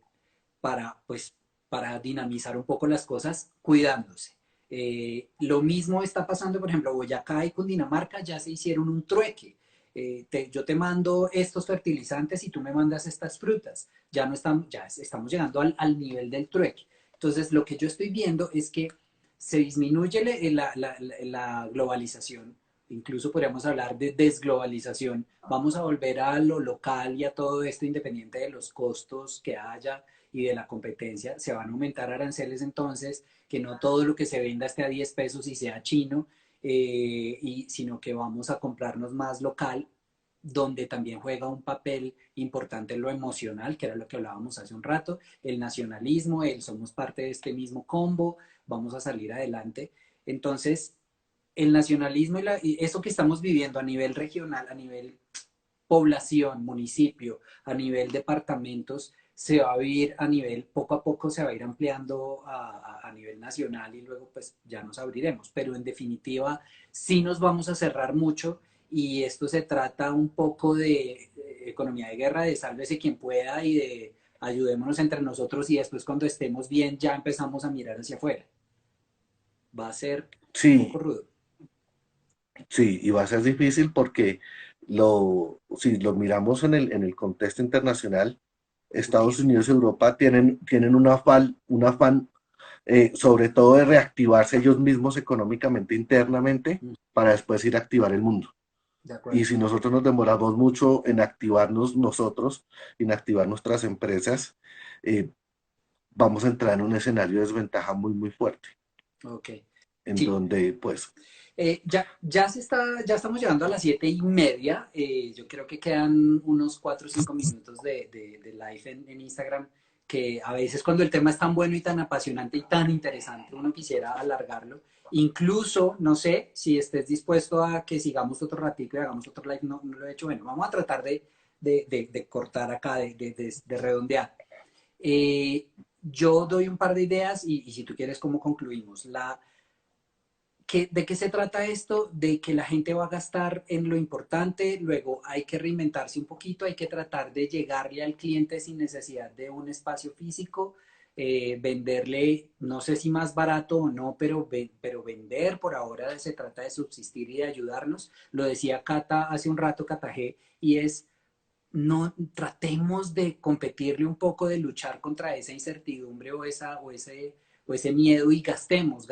para pues para dinamizar un poco las cosas cuidándose. Lo mismo está pasando, por ejemplo, Boyacá y Cundinamarca ya se hicieron un trueque. Yo te mando estos fertilizantes y tú me mandas estas frutas. Ya estamos llegando al nivel del trueque. Entonces, lo que yo estoy viendo es que se disminuye la globalización, incluso podríamos hablar de desglobalización. Vamos a volver a lo local y a todo esto independiente de los costos que haya y de la competencia. Se van a aumentar aranceles entonces, que no todo lo que se venda esté a 10 pesos y sea chino, sino que vamos a comprarnos más local, donde también juega un papel importante lo emocional, que era lo que hablábamos hace un rato, el nacionalismo, el somos parte de este mismo combo, vamos a salir adelante. Entonces, el nacionalismo y eso que estamos viviendo a nivel regional, a nivel población, municipio, a nivel departamentos, se va a vivir a nivel, poco a poco se va a ir ampliando a nivel nacional y luego pues ya nos abriremos. Pero en definitiva, sí nos vamos a cerrar mucho y esto se trata un poco de economía de guerra, de sálvese quien pueda y de ayudémonos entre nosotros y después cuando estemos bien ya empezamos a mirar hacia afuera. Va a ser un Sí, poco rudo. sí, y va a ser difícil porque si lo miramos en el contexto internacional, Estados Durísimo. Unidos y Europa tienen un afán sobre todo de reactivarse ellos mismos económicamente internamente Mm, para después ir a activar el mundo. de Y acuerdo. si nosotros nos demoramos mucho en activarnos nosotros, en activar nuestras empresas, eh, vamos a entrar en un escenario de desventaja muy, muy fuerte, Ok. en Sí, donde, pues, ya estamos llegando a las 7:30. Yo creo que quedan unos 4 o 5 minutos de live en Instagram. que a veces cuando el tema es tan bueno y tan apasionante y tan interesante, uno quisiera alargarlo. Incluso, no sé si estés dispuesto a que sigamos otro ratito y hagamos otro live, no, no lo he hecho. Bueno, vamos a tratar de cortar acá, de redondear. Yo doy un par de ideas y si tú quieres, ¿cómo concluimos? ¿De qué se trata esto? De que la gente va a gastar en lo importante, luego hay que reinventarse un poquito, hay que tratar de llegarle al cliente sin necesidad de un espacio físico, venderle, no sé si más barato o no, pero vender por ahora se trata de subsistir y de ayudarnos. Lo decía Cata hace un rato, Cata G, y es no tratemos de competirle un poco, de luchar contra esa incertidumbre o ese miedo y gastemos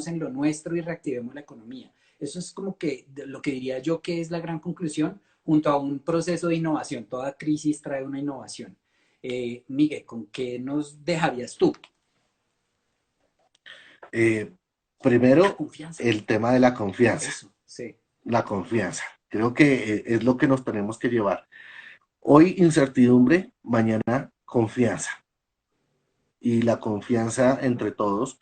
en lo nuestro y reactivemos la economía. Eso es como que lo que diría yo que es la gran conclusión junto a un proceso de innovación. Toda crisis trae una innovación. Miguel, ¿con qué nos dejarías tú? Eh, La Primero, confianza. el tema de la confianza. Eso, sí. La confianza. Creo que es lo que nos tenemos que llevar. Hoy incertidumbre, mañana confianza. Y la confianza entre todos,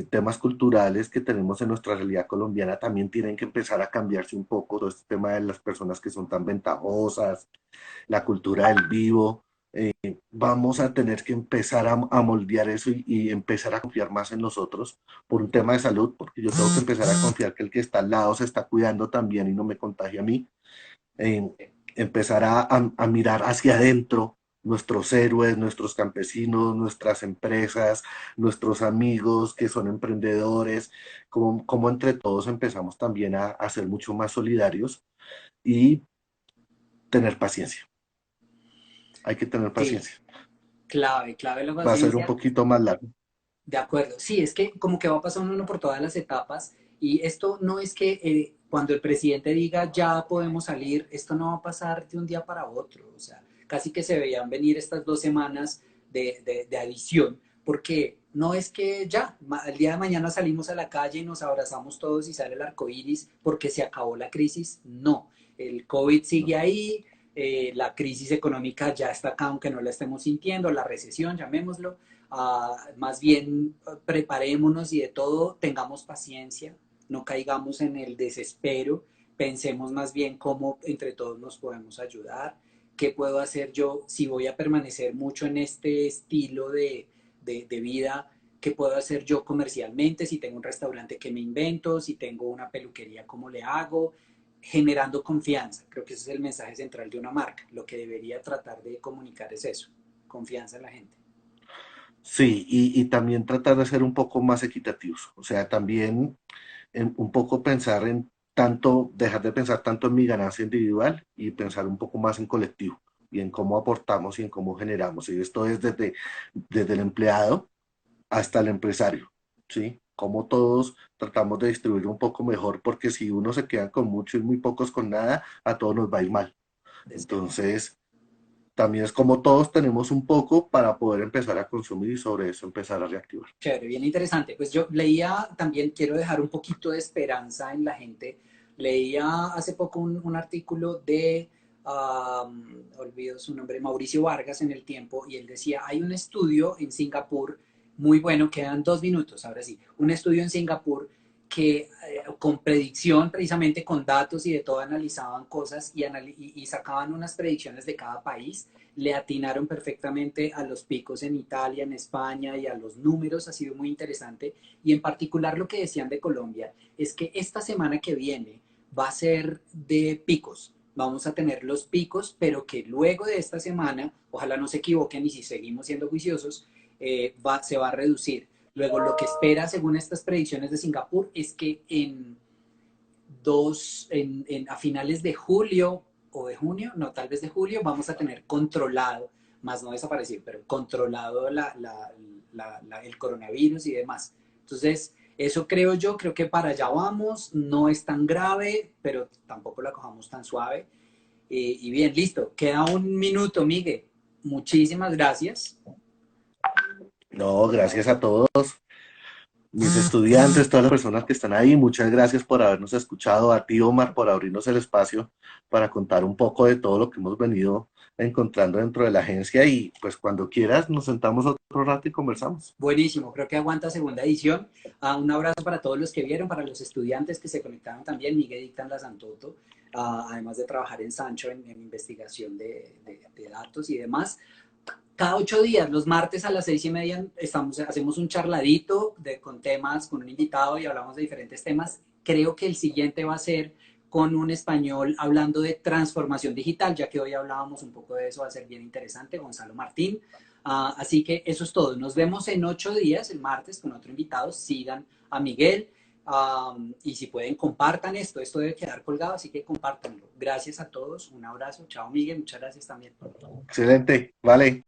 temas culturales que tenemos en nuestra realidad colombiana también tienen que empezar a cambiarse un poco. Todo este tema de las personas que son tan ventajosas, la cultura del vivo. Vamos a tener que empezar a moldear eso y empezar a confiar más en nosotros por un tema de salud, porque yo tengo que empezar a confiar que el que está al lado se está cuidando también y no me contagia a mí. eh, Empezar a mirar hacia adentro nuestros héroes, nuestros campesinos, nuestras empresas, nuestros amigos que son emprendedores, como entre todos empezamos también a ser mucho más solidarios y tener paciencia. Hay que tener Sí, paciencia. clave la Va a ser un paciencia. poquito más largo. De acuerdo, sí, es que como que va pasando uno por todas las etapas y esto no es que cuando el presidente diga ya podemos salir, esto no va a pasar de un día para otro, o sea, casi que se veían venir estas 2 semanas de adición, porque no es que ya, el día de mañana salimos a la calle y nos abrazamos todos y sale el arco iris porque se acabó la crisis, no, el COVID No. sigue ahí, la crisis económica ya está acá aunque no la estemos sintiendo, la recesión, llamémoslo. Más bien preparémonos y de todo tengamos paciencia, no caigamos en el desespero, pensemos más bien cómo entre todos nos podemos ayudar, qué puedo hacer yo si voy a permanecer mucho en este estilo de vida, qué puedo hacer yo comercialmente, si tengo un restaurante que me invento, si tengo una peluquería, cómo le hago, generando confianza. Creo que ese es el mensaje central de una marca. Lo que debería tratar de comunicar es eso, confianza en la gente. Sí, y también tratar de ser un poco más equitativos. O sea, también un poco pensar en tanto, dejar de pensar tanto en mi ganancia individual y pensar un poco más en colectivo y en cómo aportamos y en cómo generamos. Y esto es desde el empleado hasta el empresario, ¿sí? Como todos tratamos de distribuir un poco mejor, porque si uno se queda con mucho y muy pocos con nada, a todos nos va a ir mal. Entonces, también es como todos tenemos un poco para poder empezar a consumir y sobre eso empezar a reactivar. Chévere, bien interesante. Pues yo leía también, quiero dejar un poquito de esperanza en la gente. Leía hace poco un artículo de, olvido su nombre, Mauricio Vargas en El Tiempo, y él decía, hay un estudio en Singapur muy bueno, quedan 2 minutos, ahora sí, un estudio en Singapur que con predicción, precisamente con datos y de todo, analizaban cosas y sacaban unas predicciones de cada país, le atinaron perfectamente a los picos en Italia, en España y a los números, ha sido muy interesante. Y en particular lo que decían de Colombia es que esta semana que viene va a ser de picos. Vamos a tener los picos, pero que luego de esta semana, ojalá no se equivoquen y si seguimos siendo juiciosos, se va a reducir. Luego, lo que espera, según estas predicciones de Singapur, es que a finales de julio o de junio, no, tal vez de julio, vamos a tener controlado, más no desaparecido, pero controlado el coronavirus y demás. Entonces, eso creo yo, creo que para allá vamos, no es tan grave, pero tampoco la cojamos tan suave. Y bien, listo, queda 1 minuto, Miguel. Muchísimas gracias. No, gracias a todos. mis estudiantes, todas las personas que están ahí, muchas gracias por habernos escuchado, a ti Omar por abrirnos el espacio para contar un poco de todo lo que hemos venido encontrando dentro de la agencia y pues cuando quieras nos sentamos otro rato y conversamos. Buenísimo, creo que aguanta segunda edición. Un abrazo para todos los que vieron, para los estudiantes que se conectaron también. Miguel Dictan la Santoto, además de trabajar en Sancho en investigación de datos y demás. Cada 8 días, los martes a las 6:30, hacemos un charladito con temas, con un invitado y hablamos de diferentes temas. Creo que el siguiente va a ser con un español hablando de transformación digital, ya que hoy hablábamos un poco de eso, va a ser bien interesante, Gonzalo Martín. Así que eso es todo. Nos vemos en 8 días, el martes, con otro invitado. Sigan a Miguel. Y si pueden, compartan esto debe quedar colgado, así que compártanlo. Gracias a todos, un abrazo, chao Miguel, muchas gracias también. Excelente, vale.